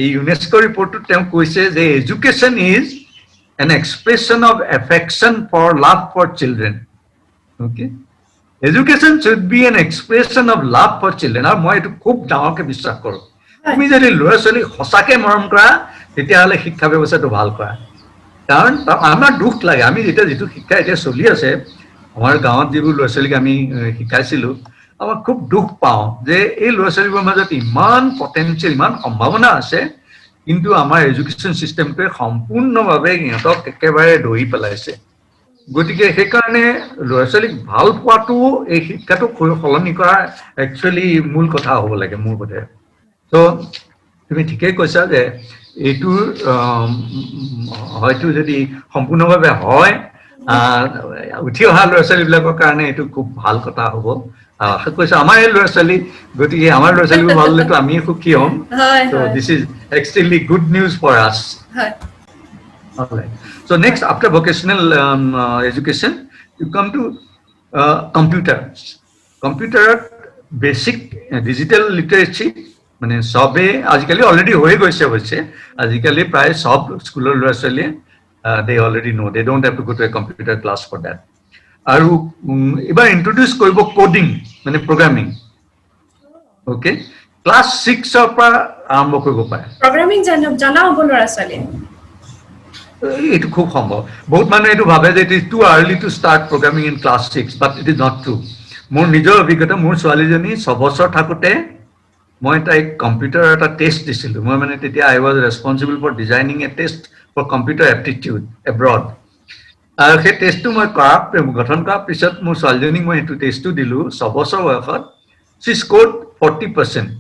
এই ইউনেস্কো ৰিপৰ্টটোত তেওঁ কৈছে যে education is an expression of affection for love for children. Okay? Education should be an expression of love for children. আৰু মই এইটো খুব ডাঙৰকে বিশ্বাস কৰোঁ তুমি যদি ল'ৰা ছোৱালীক সঁচাকে মৰম কৰা তেতিয়াহ'লে শিক্ষা ব্যৱস্থাটো ভাল কৰা কাৰণ আমাৰ দুখ লাগে আমি যেতিয়া যিটো শিক্ষা এতিয়া চলি আছে আমাৰ গাঁৱত যিবোৰ ল'ৰা ছোৱালীক আমি শিকাইছিলোঁ আমাৰ খুব দুখ পাওঁ যে এই ল'ৰা ছোৱালীবোৰৰ মাজত ইমান পটেনচিয়েল ইমান সম্ভাৱনা আছে কিন্তু আমাৰ এডুকেশ্যন চিষ্টেমটোৱে সম্পূৰ্ণভাৱে সিহঁতক একেবাৰে দহি পেলাইছে গতিকে সেইকাৰণে ল'ৰা ছোৱালীক ভাল পোৱাটো এই শিক্ষাটো সলনি কৰা একচুৱেলি মূল কথা হ'ব লাগে মোৰ বোধে ত' তুমি ঠিকেই কৈছা যে এইটো হয়তো যদি সম্পূৰ্ণভাৱে হয় উঠি অহা ল'ৰা ছোৱালীবিলাকৰ কাৰণে এইটো খুব ভাল কথা হ'ব আশা কৰিছো আমাৰ এই ল'ৰা ছোৱালী গতিকে আমাৰ ল'ৰা ছোৱালীবোৰ ভাল হ'লেতো আমি সুখী হ'ম so this is extremely good news for us all right so next after vocational education you come to computer basic digital literacy মানে সবে আজিকালি অলৰেডি হৈ গৈছে অৱশ্যে আজিকালি প্ৰায় সব স্কুলৰ ল'ৰা ছোৱালীয়ে they already know they don't have to go to a computer class for that আৰু এবাৰ ইন্ট্ৰোডিউস কৰিব কোডিং মানে প্ৰগ্ৰামিং ওকে ক্লাছ 6 ৰ পৰা আৰম্ভ কৰিব পাৰে প্ৰগ্ৰামিং জানা হ'ব ল'ৰা ছোৱালী এইটো খুব সম্ভৱ বহুত মানুহে এইটো ভাবে যে it is too early to start programming in class 6 but it is not true মোৰ নিজৰ অভিজ্ঞতা মোৰ ছোৱালীজনী 6 বছৰ থাকোতে মই তাইক কম্পিউটাৰ এটা টেষ্ট দিছিলোঁ মই মানে তেতিয়া I was responsible for designing a test for computer aptitude abroad আৰু সেই টেষ্টটো মই গঠন কৰাৰ পিছত মোৰ ছোৱালীজনীক মই এইটো টেষ্টটো দিলোঁ 6 বছৰ বয়সত she scored 40%.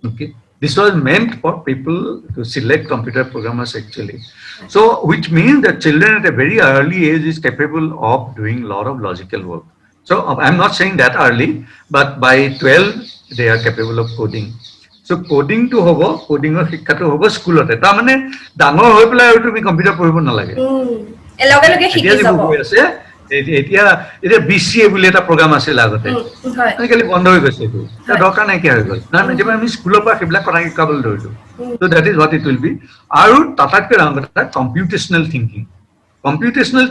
Okay, this was meant for people to select computer programmers actually. So, which means that children at a very early age is capable of doing a lot of logical work. So, I'm not saying that early, but by 12 they are capable of coding. So, coding to hobo, coding or শিক্ষা to hobo school ote. Ta mane dangor hoi pelai tumi computer পঢ়িব নালাগে. লগে লগে শিকি যাব এতিয়া এতিয়া BCA বুলি এটা প্ৰগ্ৰাম আছিল আগতে আজিকালি বন্ধ হৈ গৈছে এইটো দৰকাৰ নাইকিয়া হৈ গ'ল না যেতিয়া আমি স্কুলৰ পৰা সেইবিলাক কথা শিকাবলৈ ধৰিলো so that is what it will be আৰু তাতকৈ ডাঙৰ কথা computational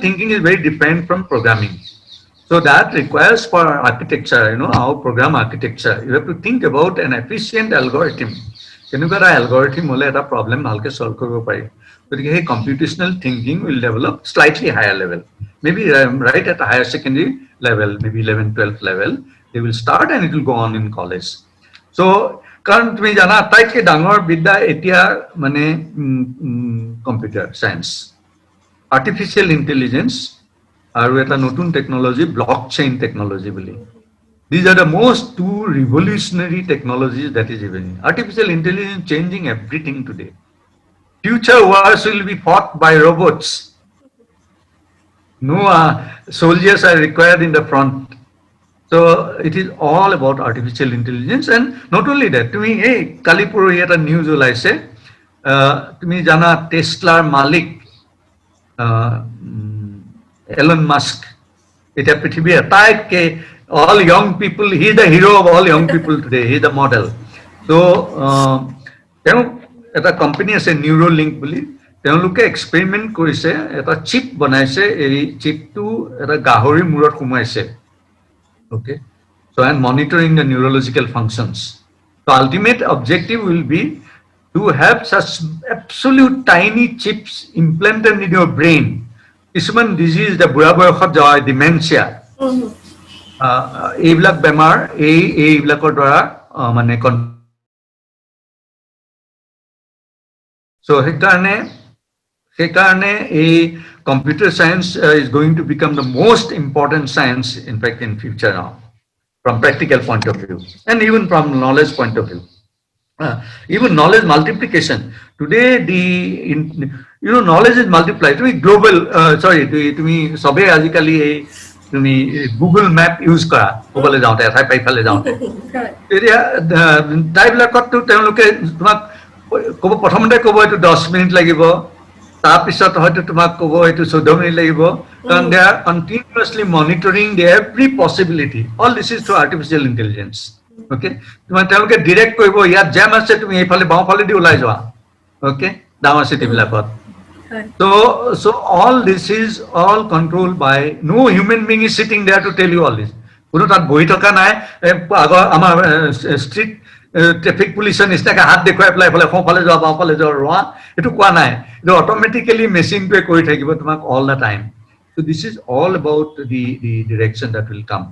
thinking is very different from programming so that requires for architecture our program architecture you have to think about an efficient algorithm কেনেকুৱা এটা algorithm হলে এটা problem ভালকে solve কৰিব পাৰি গতিকে সেই computational thinking will develop slightly higher level maybe right at a higher secondary level maybe 11th 12th level they will start and it will go on in college so কাৰণ তুমি জানা আটাইতকৈ ডাঙৰ বিদ্যা এতিয়া মানে কম্পিউটাৰ সায়েন্স আৰ্টিফিশিয়াল ইন্টেলিজেন্স আৰু এটা নতুন টেকনলজি ব্লকচেইন টেকনলজি বুলি these are the most two revolutionary technologies that is even artificial intelligence changing everything today future wars will be fought by robots no soldiers are required in the front so it is all about artificial intelligence and not only that tumi hey kalipur eta news olaise tumi jana tesla malik elon musk eta prithibir ataike all young people he is the hero of all young people today he is the model so eta company ase neuralink boli তেওঁলোকে experiment কৰিছে এটা চিপ বনাইছে এই চিপটো এটা গাহৰি মূৰত সোমাইছে okay so and monitoring the neurological functions the ultimate objective will be to have such absolute tiny chips implanted in your brain কিছুমান disease the বুঢ়া বয়সত যায় dementia এইবিলাক বেমাৰ এইবিলাকৰ দ্বাৰা মানে so সেইকাৰণে এই computer science is going to become the most important science in fact in future now from practical point of view and even from knowledge point of view even knowledge multiplication today knowledge is multiplied. তুমি global তুমি সবে আজিকালি এই তুমি Google map use কৰা ক'বলৈ যাওঁতে এঠাই পাই ফালে যাওঁতে এতিয়া ঠাইবিলাকততো তেওঁলোকে তোমাক ক'ব প্ৰথমতে ক'ব এইটো 10 মিনিট লাগিব, তাৰপিছত হয়তো তোমাক ক'ব এইটো 14 মিনিট লাগিব, কাৰণ they are continuously monitoring the every possibility. All this is through artificial intelligence. Okay, তোমাৰ তেওঁলোকে ডিৰেক্ট কৰিব ইয়াত জেম আছে তুমি এইফালে বাওঁফালেদি ওলাই যোৱা। অ'কে, ডাঙৰ চিটিবিলাকত। So all this is all controlled by no human being is sitting there to tell you all this. কোনো তাত বহি থকা নাই আগৰ আমাৰ ষ্ট্ৰিট ট্ৰেফিক পুলিচৰ নিচিনাকৈ হাত দেখুৱাই পেলাই এইফালে সোঁফালে যোৱা বাওঁফালে যোৱা ৰোৱা এইটো কোৱা নাই। এইটো অট'মেটিকেলি মেচিনটোৱে কৰি থাকিব তোমাক all the time. So' this is all about the direction that will come.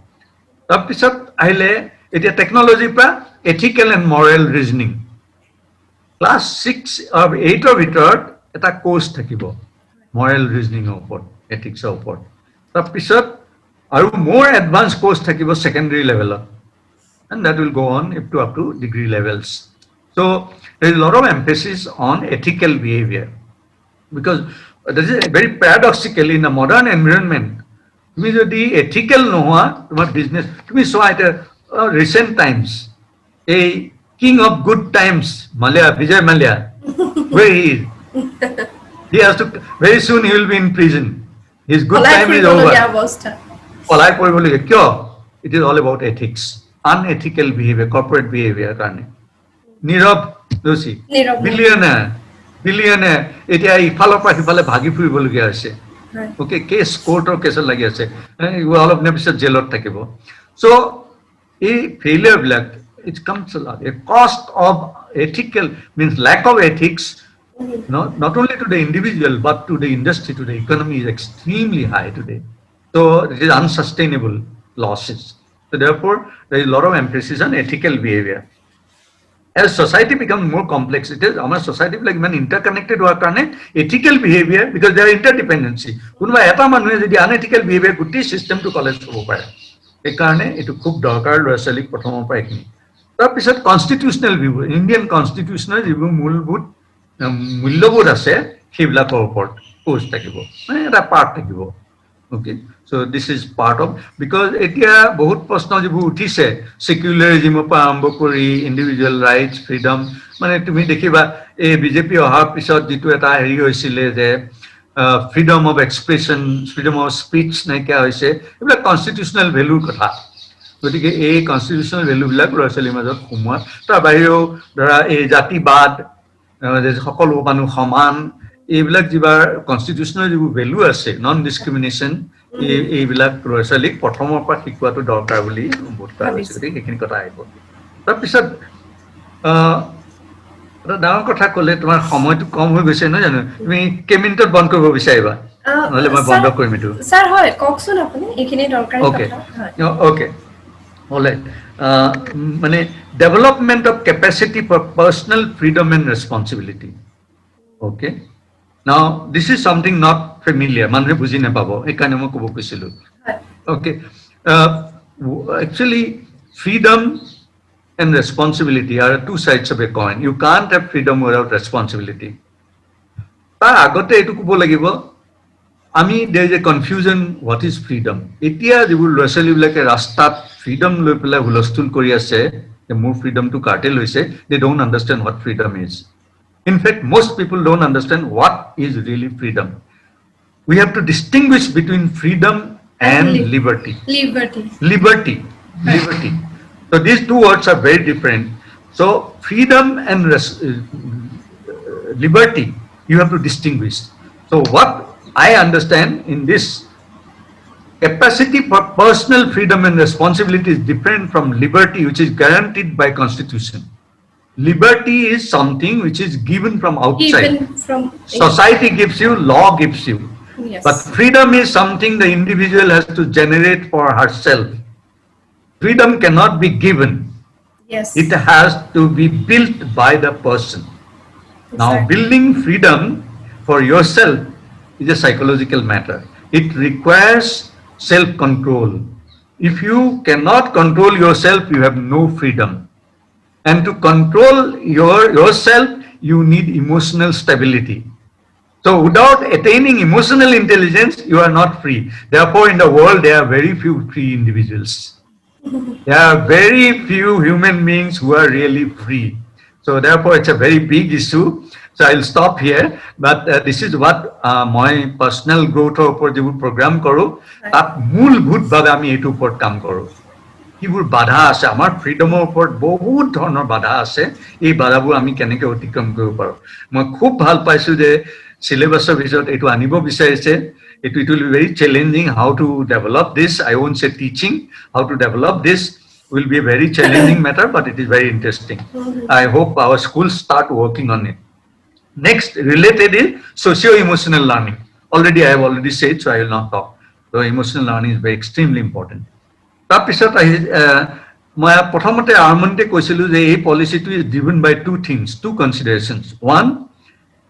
তাৰপিছত আহিলে এতিয়া টেকনলজিৰ পৰা ethical and Morrell reasoning. Class 6 আৰু 8ৰ ভিতৰত এটা কোৰ্চ থাকিব মৰেল ৰিজনিঙৰ ওপৰত, এথিক্সৰ ওপৰত। তাৰপিছত আৰু মোৰ এডভান্স কোৰ্চ থাকিব ছেকেণ্ডেৰী লেভেলত, and that will go on up to degree levels. So there is a lot of emphasis on ethical behavior, because this is very paradoxical in a modern environment. তুমি যদি ethical নোহোৱা তোমাৰ business, তুমি চোৱা এতিয়া recent times এই king of good times Mallya, Vijay Mallya, where he is, he has to, very soon he will be in prison. His good time is over. পলাই পৰিবলগীয়া কিয়? It is all about ethics, unethical behavior, corporate behavior কাৰণে। নীৰৱ Joshi billionaire এতিয়া ইফালৰ পৰা সিফালে ভাগি ফুৰিবলগীয়া হৈছে। অ'কে, কেছ কোৰ্টৰ কেছত লাগি আছে, অলপ দিনৰ পিছত জেলত থাকিব। চ' এই ফেইলিয়াৰবিলাক it comes a lot. A cost of ethical means lack of ethics, not only to the individual but to the industry, to the economy is extremely high today. So it is unsustainable losses. So therefore there is a lot of emphasis on ethical behavior. As society becomes more complex, it is our society like man interconnected হোৱাৰ কাৰণে ethical behavior, because there are interdependency. কোনোবা এটা মানুহে যদি unethical behavior গোটেই চিষ্টেমটো college হ'ব পাৰে। সেইকাৰণে এইটো খুব দৰকাৰ ল'ৰা ছোৱালীক প্ৰথমৰ পৰা এইখিনি। তাৰপিছত কনষ্টিটিউচনেল ভিউ, ইণ্ডিয়ান কনষ্টিটিউচনৰ যিবোৰ মূলভূত মূল্যবোধ আছে সেইবিলাকৰ ওপৰত কোৰ্চ থাকিব, মানে এটা পাৰ্ট থাকিব। Okay, so' this is part of, because এতিয়া বহুত প্ৰশ্ন যিবোৰ উঠিছে ছেকুলাৰিজিমৰ পৰা আৰম্ভ কৰি ইণ্ডিভিজুৱেল ৰাইটছ, ফ্ৰীডম, মানে তুমি দেখিবা এই বিজেপি অহাৰ পিছত যিটো এটা হেৰি হৈছিলে যে freedom of expression, freedom of speech নাইকিয়া হৈছে, এইবিলাক কনষ্টিটিউচনেল ভেলুৰ কথা। গতিকে এই কনষ্টিটিউচনেল ভেলুবিলাক ল'ৰা ছোৱালীৰ মাজত সোমোৱা, তাৰ বাহিৰেও ধৰা এই জাতিবাদ, সকলো মানুহ সমান, এইবিলাক যিবাৰ কনষ্টিটিউচনেল যিবোৰ ভেলু আছে, নন ডিছক্ৰিমিনেশ্যন, এইবিলাক ল'ৰা ছোৱালীক প্ৰথমৰ পৰা শিকোৱাটো দৰকাৰ বুলি বোধ কৰা হৈছে। গতিকে সেইখিনি কথা আহিব। তাৰপিছত এটা ডাঙৰ কথা ক'লে, তোমাৰ সময়টো কম হৈ গৈছে নহয় জানো? তুমি কেইমিনিটত বন্ধ কৰিব বিচাৰিবা? নহ'লে মই বন্ধ কৰিম এইটো। ছাৰ হয়, কওকচোন আপুনি, এইখিনি দৰকাৰী কথা। Okay, alright. মানে development of capacity for personal freedom and responsibility. Okay, now this is something not familiar, মানুহে বুজি নাপাব, সেইকাৰণে মই ক'ব কৈছিলোঁ। Okay, actually freedom and responsibility are two sides of a coin. You can't have freedom without responsibility. তাৰ আগতে এইটো ক'ব লাগিব, আমি there is a confusion what is freedom. এতিয়া যিবোৰ ল'ৰা ছোৱালীবিলাকে ৰাস্তাত ফ্ৰীডম লৈ পেলাই হুলস্থুল কৰি আছে যে মোৰ ফ্ৰীডমটো কাৰ্টেল হৈছে, they don't understand what freedom is. In fact, most people don't understand what is really freedom. We have to distinguish between freedom and liberty. Liberty. So these two words are very different. So freedom and liberty, you have to distinguish. So what I understand in this, capacity for personal freedom and responsibility is different from liberty, which is guaranteed by Constitution. Liberty is something which is given from outside. Society gives you, law gives you. Yes. But freedom is something the individual has to generate for herself. Freedom cannot be given. Yes. It has to be built by the person. Exactly. Now, building freedom for yourself is a psychological matter. It requires self-control. If you cannot control yourself, you have no freedom. And to control yourself, you need emotional stability. So without attaining emotional intelligence, you are not free. Therefore, in the world, there are very few free individuals. There are very few human beings who are really free. So therefore, it's a very big issue. So I'll stop here. But this is what my personal growth or program karo. Tat moolbhut bhabe ami etu upor kam karo. কিবোৰ বাধা আছে আমাৰ ফ্ৰীডমৰ ওপৰত বহুত ধৰণৰ বাধা আছে এই বাধাবোৰ আমি কেনেকৈ অতিক্ৰম কৰিব পাৰো মই খুব ভাল পাইছো যে সিলেবাসৰ ভিতৰত এইটো আনিব বিচাৰিছে it will be very challenging how to develop this I won't say teaching how to develop this will be a very challenging matter but it is very interesting I hope our schools start working on it next related is socio emotional learning already I have already said so I will not talk so emotional learning is very extremely important তাৰপিছত মই প্ৰথমতে আৰম্ভণিতে কৈছিলো যে এই পলিচিটো is driven by two things two considerations one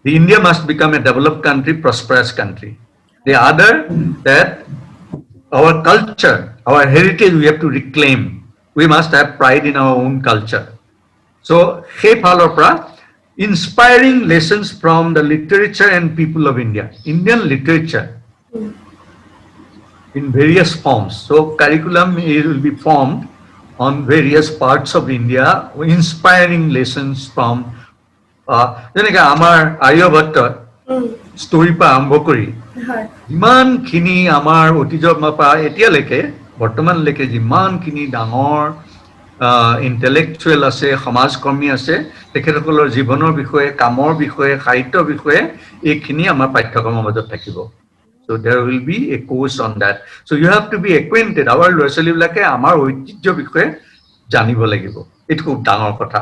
the India must become a developed country prosperous country the other that our culture our heritage we have to reclaim we must have pride in our own culture so সেই ফালৰ পৰা inspiring lessons from the literature and people of India Indian literature in various forms. So curriculum will be formed on various parts of India, inspiring lessons from যেনেকৈ আমাৰ Aryabhatta story পৰা আৰম্ভ কৰি যিমানখিনি আমাৰ অতীজৰ পৰা এতিয়ালৈকে বৰ্তমানলৈকে যিমানখিনি ডাঙৰ ইণ্টেলেকচুৱেল আছে সমাজকৰ্মী আছে তেখেতসকলৰ জীৱনৰ বিষয়ে কামৰ বিষয়ে সাহিত্যৰ বিষয়ে এইখিনি আমাৰ পাঠ্যক্ৰমৰ মাজত থাকিব So there will be a course on that. So you have to be acquainted. Our ল'ৰা-ছোৱালী বিলাকে আমাৰ ঐতিহ্য বিষয়ে জানিব লাগিব এইটো খুব ডাঙৰ কথা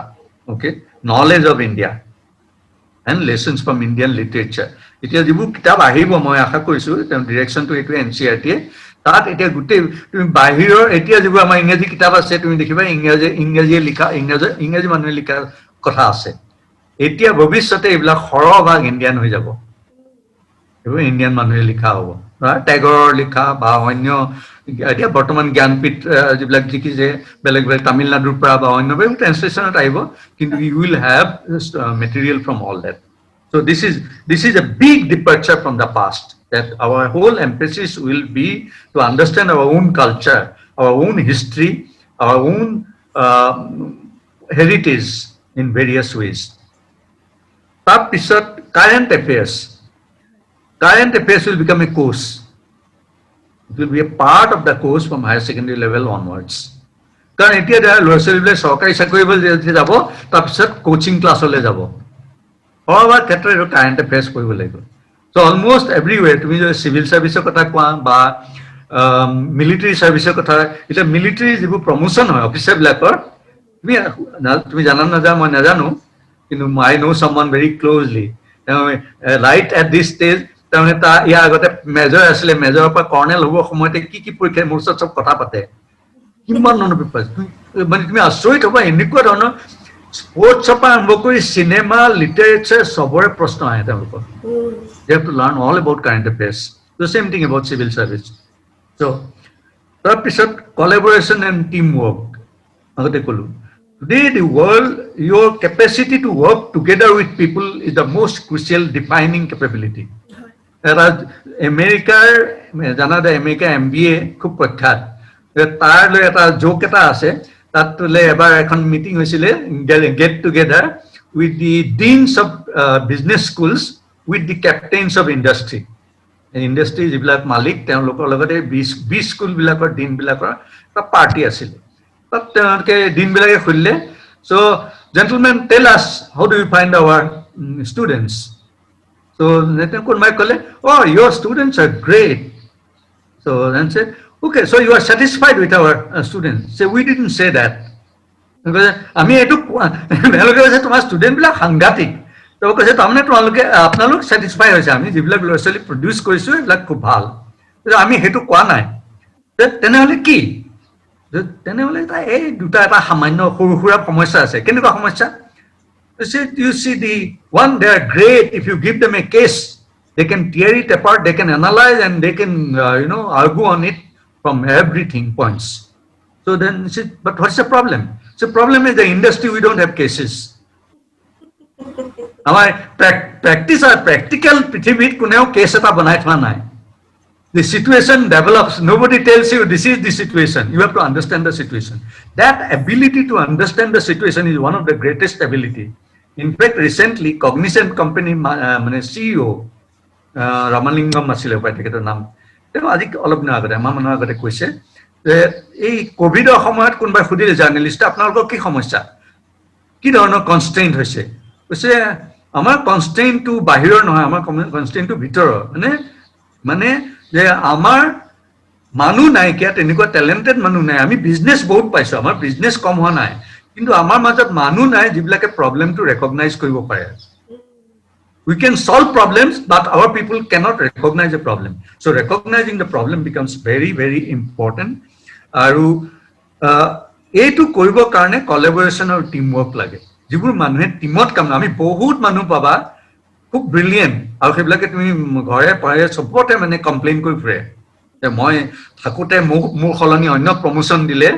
okay knowledge of India and lessons from Indian literature এতিয়া যিবোৰ কিতাপ আহিব মই আশা কৰিছো তেওঁ ডিৰেকশ্যনটো এইটো NCERT তাত এতিয়া গোটেই তুমি বাহিৰৰ এতিয়া যিবোৰ আমাৰ ইংৰাজী কিতাপ আছে তুমি দেখিবা ইংৰাজীয়ে লিখা ইংৰাজী মানুহে লিখা কথা আছে এতিয়া ভৱিষ্যতে এইবিলাক সৰহভাগ ইণ্ডিয়ান হৈ যাব এবং ইন্ডিয়ান মানুহে লিখা হ'ব ট্যাগৰৰ লিখা বা অন্য এতিয়া বৰ্তমান জ্ঞানপীঠ যিবিলাক লিখিছে বেলেগ বেলেগ তামিলনাডুৰ পৰা বা অন্য বেলেগ ট্ৰান্সলেশ্যনত আহিব কিন্তু you will have material from all that so this is a big departure from the past that our whole emphasis will be to understand our own culture our own history our own heritage in various ways তাৰপিছত current affairs will become a course. It will be a part of the course from higher secondary level onwards. কাৰণ এতিয়া ল'ৰা-ছোৱালীবিলাক চৰকাৰী চাকৰি যাব তাৰপিছত coaching ক্লাছলৈ যাব সৰহভাগ ক্ষেত্ৰত এইটো কাৰেণ্ট এফেয়াৰ্ছ পঢ়িব লাগিব চ' অলমষ্ট এভৰিৱেৰ তুমি যদি চিভিল ছাৰ্ভিচৰ কথা কোৱা বা মিলিটাৰী ছাৰ্ভিচৰ কথা এতিয়া মিলিটাৰী যিবোৰ প্ৰমোশ্যন হয় অফিচাৰবিলাকৰ তুমি জানা নাজানা মই নাজানো কিন্তু I know' someone very closely right at this stage তাৰমানে ইয়াৰ আগতে মেজৰ আছিলে মেজৰৰ পৰা কৰ্ণেল হ'ব সময়তে কি পৰীক্ষা মোৰ ওচৰত চব কথা পাতে কিমান ধৰণৰ পেপাৰ মানে তুমি আচৰিত হ'বা এনেকুৱা ধৰণৰ স্পৰ্টছৰ পৰা আৰম্ভ কৰি চিনেমা লিটাৰেচাৰ চবৰে প্ৰশ্ন আহে তেওঁলোকৰ they have to learn all about current affairs the same thing about civil service so তাৰপিছত collaboration and teamwork আগতে ক'লো today the world your capacity to work together with people is the most crucial defining capability এটা আমেৰিকাৰ জানাদে America MBA খুব প্ৰখ্যাত তাৰ লৈ এটা জোক এটা আছে তাত লৈ এবাৰ এখন মিটিং হৈছিলে get together with the deans of business schools with the captains of industry যিবিলাক মালিক তেওঁলোকৰ লগতে 20 স্কুলবিলাকৰ ডিনবিলাকৰ এটা পাৰ্টি আছিলে তাত তেওঁলোকে ডিনবিলাকে খুলিলে চ' gentlemen tell us how do you find our students So then Kunmai Kale, oh, your students are great. So then said, okay, so you are satisfied with our students. Say, we didn't say that. Because I mean, তোমার student বিলাক সাংঘাতিক তো কৈছে তাৰমানে তোমালোকে আপোনালোক satisfied হৈছে আমি যিবিলাক ল'ৰা ছোৱালী প্ৰডিউচ কৰিছো এইবিলাক খুব ভাল আমি সেইটো কোৱা নাই তেনেহ'লে কি তেনেহ'লে এই দুটা এটা সামান্য সৰু সুৰা সমস্যা আছে কেনেকুৱা সমস্যা You see the one, they are great. If you give them a case, they can tear it apart, they can analyze and they can, argue on it from everything points. So then, but what's the problem? So the problem is the industry, we don't have cases. আমাৰ practical পৃথিৱীত কোনেও cash এটা বনাই থোৱা নাই The situation develops. Nobody tells you this is the situation. You have to understand the situation. That ability to understand the situation is one of the greatest ability. In fact, recently, Cognizant Company CEO Ramalingam Asile তেখেতৰ নাম তেওঁ আজি অলপ দিনৰ আগতে আমাৰ মানুহৰ আগতে কৈছে যে এই কোভিডৰ সময়ত কোনোবাই সুধিলে জাৰ্নেলিষ্ট আপোনালোকৰ কি সমস্যা কি ধৰণৰ কনষ্ট্ৰেইণ্ট হৈছে কৈছে আমাৰ কনষ্ট্ৰেইণ্টটো বাহিৰৰ নহয় আমাৰ কনষ্ট্ৰেইণ্টটো ভিতৰৰ মানে যে আমাৰ মানুহ নাইকিয়া তেনেকুৱা টেলেণ্টেড মানুহ নাই আমি বিজনেছ বহুত পাইছোঁ আমাৰ বিজনেছ কম হোৱা নাই কিন্তু আমাৰ মাজত মানুহ নাই যিবিলাকে প্ৰব্লেমটো ৰেকগনাইজ কৰিব পাৰে We can solve problems, but our people cannot recognize the problem. So recognizing the problem becomes very, very important. Aru এইটো কৰিবৰ কাৰণে collaboration আৰু teamwork লাগে যিবোৰ মানুহে টিমত কাম আমি বহুত মানুহ পাবা খুব ব্ৰিলিয়েণ্ট আৰু সেইবিলাকে তুমি ঘৰে পায়ে চবতে মানে কমপ্লেইন কৰি ফুৰে যে মই থাকোঁতে মোৰ সলনি অন্য প্ৰমোশ্যন দিলে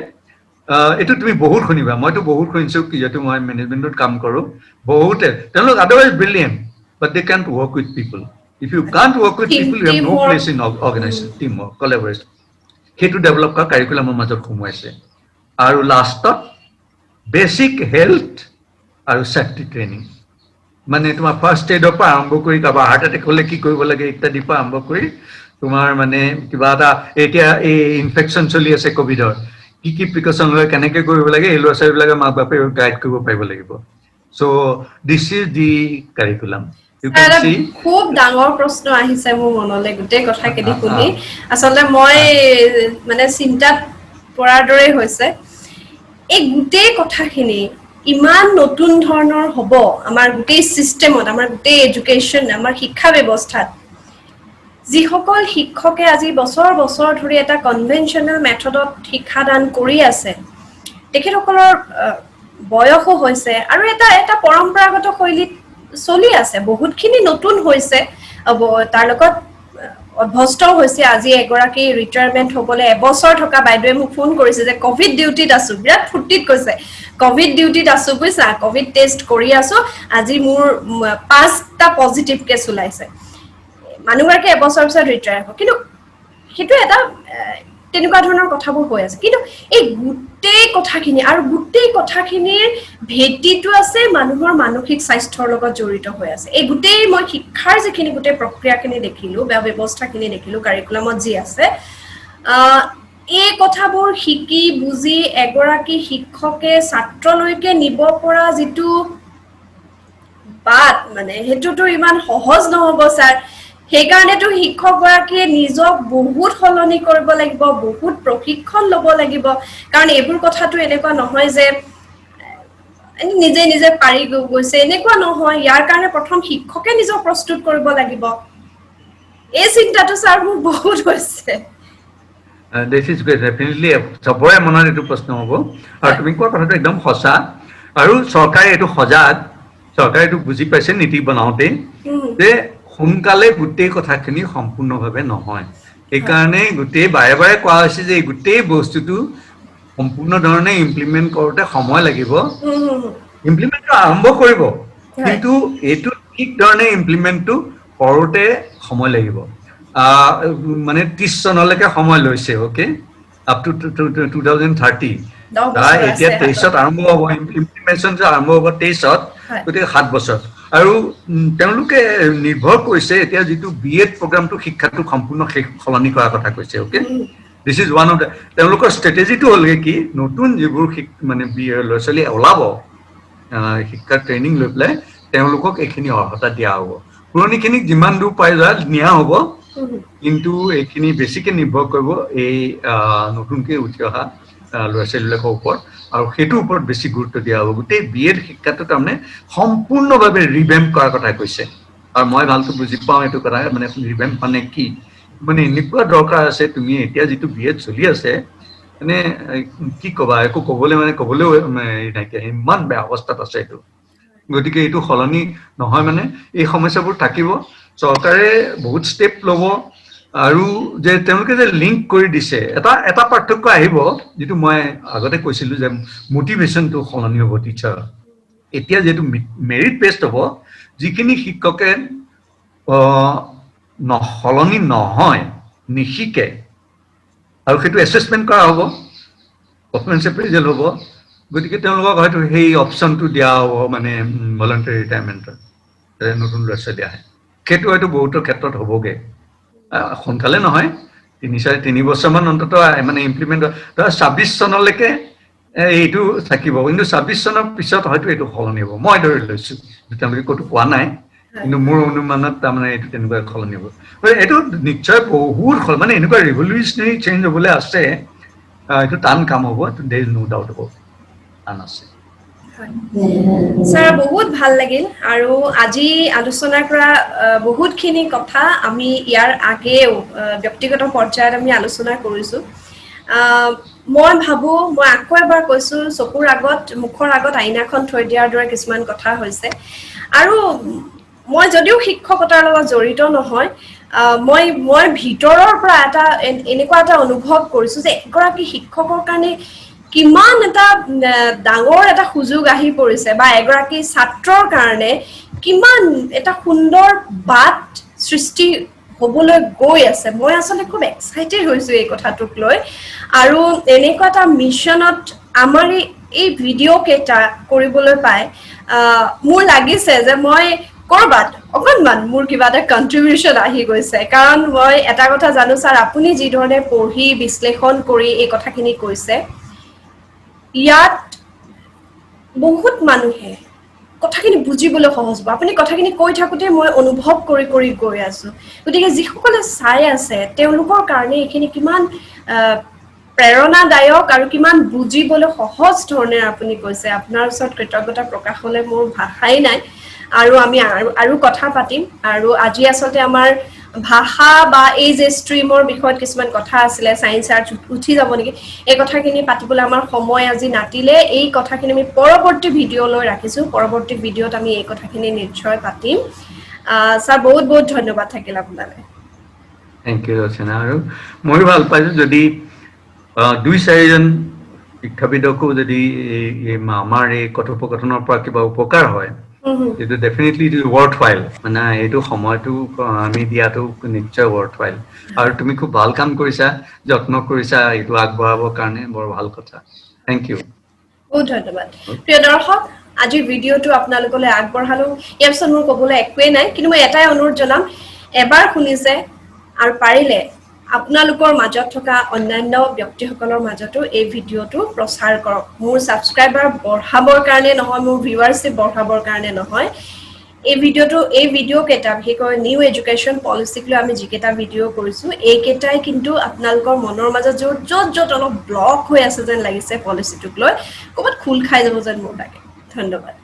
এইটো তুমি বহুত শুনিবা মইতো বহুত শুনিছোঁ কি যিহেতু মই মেনেজমেণ্টত কাম কৰোঁ বহুতে তেওঁলোক otherwise brilliant but they can't work with people. If you can't work with people, you have no place in organization, teamwork, collaboration. Hetu develop ka curriculum major khumuaise. Aru last basic health aru safety training. Mane tumar first aid pa arambho kori kaba heart attack hole ki koribo lage ittadi pa arambho kori tumar mane kiba eta etia infection choli ase covid or ki precaution hoy keneke koribo lage elo ase bilaga ma bape guide koribo paibo lagibo. So this is the curriculum. খুব ডাঙৰ প্ৰশ্ন আহিছে মোৰ মনলৈ গোটেই কথাখিনি শুনি আচলতে মই মানে চিন্তাত পৰাৰ দৰে হৈছে এই গোটেই কথাখিনি ইমান নতুন ধৰণৰ হ'ব আমাৰ গোটেই সিস্টেমত আমাৰ গোটেই এডুকেশ্যন আমাৰ শিক্ষা ব্যৱস্থাত যিসকল শিক্ষকে আজি বছৰ বছৰ ধৰি এটা কনভেনচনেল মেথডত শিক্ষাদান কৰি আছে তেখেতসকলৰ বয়সো হৈছে আৰু এটা পৰম্পৰাগত শৈলীত চলি আছে বহুতখিনি নতুন হৈছে তাৰ লগত অভ্যস্ত হৈছে আজি এগৰাকী ৰিটায়াৰমেন্ট হ'বলে এবছৰ থকা বাইদেৱে মোক ফোন কৰিছে যে কোভিড ডিউটিত আছো বিৰাট ফুৰ্তিত কৈছে কোভিড ডিউটিত আছো বুইছা কোভিড টেষ্ট কৰি আছো আজি মোৰ 5টা পজিটিভ কেছ ওলাইছে মানুহগৰাকী এবছৰ পিছত ৰিটায়াৰ হ'ব কিন্তু সেইটো এটা তেনেকুৱা ধৰণৰ কথাবোৰ হৈ আছে কিন্তু এই গোটেই কথাখিনি আৰু গোটেই কথাখিনিৰ ভেটিটো আছে মানুহৰ মানসিক স্বাস্থ্যৰ লগত জড়িত হৈ আছে এই গোটেই মই শিক্ষাৰ যিখিনি গোটেই প্ৰক্ৰিয়াখিনি দেখিলো বা ব্যৱস্থাখিনি দেখিলো কাৰিকুলামত যি আছে এই কথাবোৰ শিকি বুজি এগৰাকী শিক্ষকে ছাত্ৰলৈকে নিব পৰা যিটো বাট মানে হেতুটো ইমান সহজ নহব স্যাৰ সেইকাৰণেতো শিক্ষকগৰাকীয়ে নিজক বহুত সলনি কৰিব লাগিব বহুত প্ৰশিক্ষণ ল'ব লাগিব কাৰণ এইবোৰ কথাটো এনেকুৱা নহয় যে নিজে নিজে পাৰি গৈছে এনেকুৱা নহয় ইয়াৰ কাৰণে প্ৰথম শিক্ষকে নিজক প্ৰস্তুত কৰিব লাগিব এই চিন্তাটো স্যাৰ মোৰ বহুত হৈছে This is good. Definitely, চবৰে মনত এইটো প্ৰশ্ন হ'ব আৰু তুমি কোৱা কথাটো একদম সঁচা আৰু চৰকাৰে এইটো সজাগ চৰকাৰে এইটো বুজি পাইছে নীতি বনাওঁতে যে সোনকালে গোটেই কথাখিনি সম্পূৰ্ণভাৱে নহয় এইকাৰণে গোটেই বাৰে বাৰে কোৱা হৈছে যে গোটেই বস্তুটো সম্পূৰ্ণ ধৰণে ইমপ্লিমেণ্ট কৰোঁতে সময় লাগিব ইমপ্লিমেণ্টটো আৰম্ভ কৰিব কিন্তু এইটো ঠিক ধৰণে ইমপ্লিমেণ্টটো কৰোঁতে সময় লাগিব মানে 30 চনলৈকে সময় লৈছে ওকে আপ টু 2030 এতিয়া 23ত আৰম্ভ হ'ব ইমপ্লিমেণ্টেশ্যন আৰম্ভ হ'ব 23ত গতিকে 7 বছৰ আৰু তেওঁলোকে নিৰ্ভৰ কৰিছে এতিয়া যিটো বিএড প্ৰগ্ৰামটো শিক্ষাটো সম্পূৰ্ণ সলনি কৰাৰ কথা কৈছে okay this is one of the তেওঁলোকৰ ষ্ট্ৰেটেজিটো হ'লগে কি নতুন যিবোৰ মানে ল'ৰা ছোৱালী ওলাব শিক্ষাৰ ট্ৰেইনিং লৈ পেলাই তেওঁলোকক এইখিনি অৰ্হতা দিয়া হ'ব পুৰণিখিনিক যিমান দূৰ পাই যোৱা নিয়া হ'ব কিন্তু এইখিনি বেছিকৈ নিৰ্ভৰ কৰিব এই নতুনকৈ উঠি অহা ল'ৰা ছোৱালীবিলাকৰ ওপৰত আৰু সেইটোৰ ওপৰত বেছি গুৰুত্ব দিয়া হ'ব গোটেই বিএড শিক্ষাটো তাৰমানে সম্পূৰ্ণভাৱে ৰিভেম্প কৰাৰ কথা কৈছে আৰু মই ভালকৈ বুজি পাওঁ এইটো কথা মানে ৰিভেম্প মানে কি মানে এনেকুৱা দৰকাৰ আছে তুমি এতিয়া যিটো বিএড চলি আছে মানে কি ক'বা একো ক'বলৈও নাইকিয়া ইমান বেয়া অৱস্থাত আছে এইটো গতিকে এইটো সলনি নহয় মানে এই সমস্যাবোৰ থাকিব চৰকাৰে বহুত ষ্টেপ ল'ব আৰু যে তেওঁলোকে যে লিংক কৰি দিছে এটা পাৰ্থক্য আহিব যিটো মই আগতে কৈছিলোঁ যে মটিভেশ্যনটো সলনি হ'ব টিচাৰ এতিয়া যিহেতু মেৰিট বেষ্ট হ'ব যিখিনি শিক্ষকে সলনি নহয় নিশিকে আৰু সেইটো এছেছমেণ্ট কৰা হ'ব পাৰফৰ্মেঞ্চ এপ্ৰেইজেল হ'ব গতিকে তেওঁলোকক হয়তো সেই অপশ্যনটো দিয়া হ'ব মানে ভলাণ্টাৰী ৰিটায়াৰমেণ্টৰ নতুন ল'ৰা ছোৱালী আহে সেইটো হয়তো বহুতৰ ক্ষেত্ৰত হ'বগৈ সোনকালে নহয় 3 বছৰমান অন্তত মানে ইমপ্লিমেণ্ট ধৰা 26 চনলৈকে এইটো থাকিব কিন্তু 26 চনৰ পিছত হয়তো এইটো সলনি হ'ব মই ধৰি লৈছোঁ তেওঁলোকে ক'তো কোৱা নাই কিন্তু মোৰ অনুমানত তাৰমানে এইটো তেনেকুৱা সলনি হ'ব এইটো নিশ্চয় বহুত মানে এনেকুৱা ৰিভলিউচনাৰী চেঞ্জ হ'বলৈ আছে এইটো টান কাম হ'ব দেৰ ইজ নো ডাউট হ'ব টান আছে ছাৰ বহুত ভাল লাগিল আৰু আজি আলোচনা কৰা বহুতখিনি কথা আমি ইয়াৰ আগেও ব্যক্তিগত পৰ্যায়ত আমি আলোচনা কৰিছোঁ মই ভাবোঁ মই আকৌ এবাৰ কৈছোঁ চকুৰ আগত মুখৰ আগত আইনাখন থৈ দিয়াৰ দৰে কিছুমান কথা হৈছে আৰু মই যদিও শিক্ষকতাৰ লগত জড়িত নহয় মই ভিতৰৰ পৰা এনেকুৱা এটা অনুভৱ কৰিছোঁ যে এগৰাকী শিক্ষকৰ কাৰণে কিমান এটা ডাঙৰ এটা সুযোগ আহি পৰিছে বা এগৰাকী ছাত্ৰৰ কাৰণে কিমান এটা সুন্দৰ বাট সৃষ্টি হ'বলৈ গৈ আছে মই আচলতে খুব এক্সাইটেড হৈছোঁ এই কথাটোক লৈ আৰু এনেকুৱা এটা মিছনত আমাৰ এই ভিডিঅ' কেইটা কৰিবলৈ পাই মোৰ লাগিছে যে মই কৰবাত অকণমান মোৰ কিবা এটা কণ্ট্ৰিবিউশ্যন আহি গৈছে কাৰণ মই এটা কথা জানো ছাৰ আপুনি যি ধৰণে পঢ়ি বিশ্লেষণ কৰি এই কথাখিনি কৈছে ইয়াত বহুত মানুহে কথাখিনি বুজিবলৈ সহজ হ'ব আপুনি কথাখিনি কৈ থাকোঁতে মই অনুভৱ কৰি কৰি গৈ আছোঁ গতিকে যিসকলে চাই আছে তেওঁলোকৰ কাৰণে এইখিনি কিমান প্ৰেৰণাদায়ক আৰু কিমান বুজিবলৈ সহজ ধৰণে আপুনি কৈছে আপোনাৰ ওচৰত কৃতজ্ঞতা প্ৰকাশ হ'লে মোৰ ভাষাই নাই আৰু আমি আৰু কথা পাতিম আৰু আজি আচলতে আমাৰ ভাষা বা এই যে ষ্ট্ৰীমৰ বিষয়ত কিছুমান কথা আছিলে ছায়েন্স আৰ্টছ উঠি যাব নেকি এই কথাখিনি পাতিবলৈ আমাৰ সময় আজি নাটিলে এই কথাখিনি আমি পৰৱৰ্তী ভিডিঅ'লৈ ৰাখিছোঁ পৰৱৰ্তী ভিডিঅ'ত আমি এই কথাখিনি নিশ্চয় পাতিম ছাৰ বহুত বহুত ধন্যবাদ থাকিল আপোনালৈ থেংক ইউ ৰচনা আৰু ময়ো ভাল পাইছোঁ যদি 2-4জন শিক্ষাবিদকো যদি আমাৰ এই কথোপকথনৰ পৰা কিবা উপকাৰ হয় এইটো definitely it is worth file মানে এইটো সময়টো আমি দিয়াটো নিশ্চয় ৱৰ্থ ফাইল আৰু তুমি খুব ভাল কাম কৰিছা যত্ন কৰিছা এইটো আগবঢ়াবৰ কাৰণে বৰ ভাল কথা থেংক ইউ বহুত ধন্যবাদ প্ৰিয় দৰ্শক আজিৰ ভিডিঅ'টো আপোনালোকলৈ আগবঢ়ালোঁ ইয়াৰ পিছত মোৰ ক'বলৈ একোৱেই নাই কিন্তু মই এটাই অনুৰোধ জনাম এবাৰ শুনিছে আৰু পাৰিলে আপোনালোকৰ মাজত থকা অন্যান্য ব্যক্তিসকলৰ মাজতো এই ভিডিঅ'টো প্ৰচাৰ কৰক মোৰ ছাবস্ক্ৰাইবাৰ বঢ়াবৰ কাৰণে নহয় মোৰ ভিউৱাৰশ্বিপ বঢ়াবৰ কাৰণে নহয় এই ভিডিঅ' কেইটা বিশেষকৈ নিউ এডুকেশ্যন পলিচিক লৈ আমি যিকেইটা ভিডিঅ' কৰিছোঁ এইকেইটাই কিন্তু আপোনালোকৰ মনৰ মাজত য'ত অলপ ব্লক হৈ আছে যেন লাগিছে পলিচিটোক লৈ ক'ৰবাত খোল খাই যাব যেন মোৰ লাগে ধন্যবাদ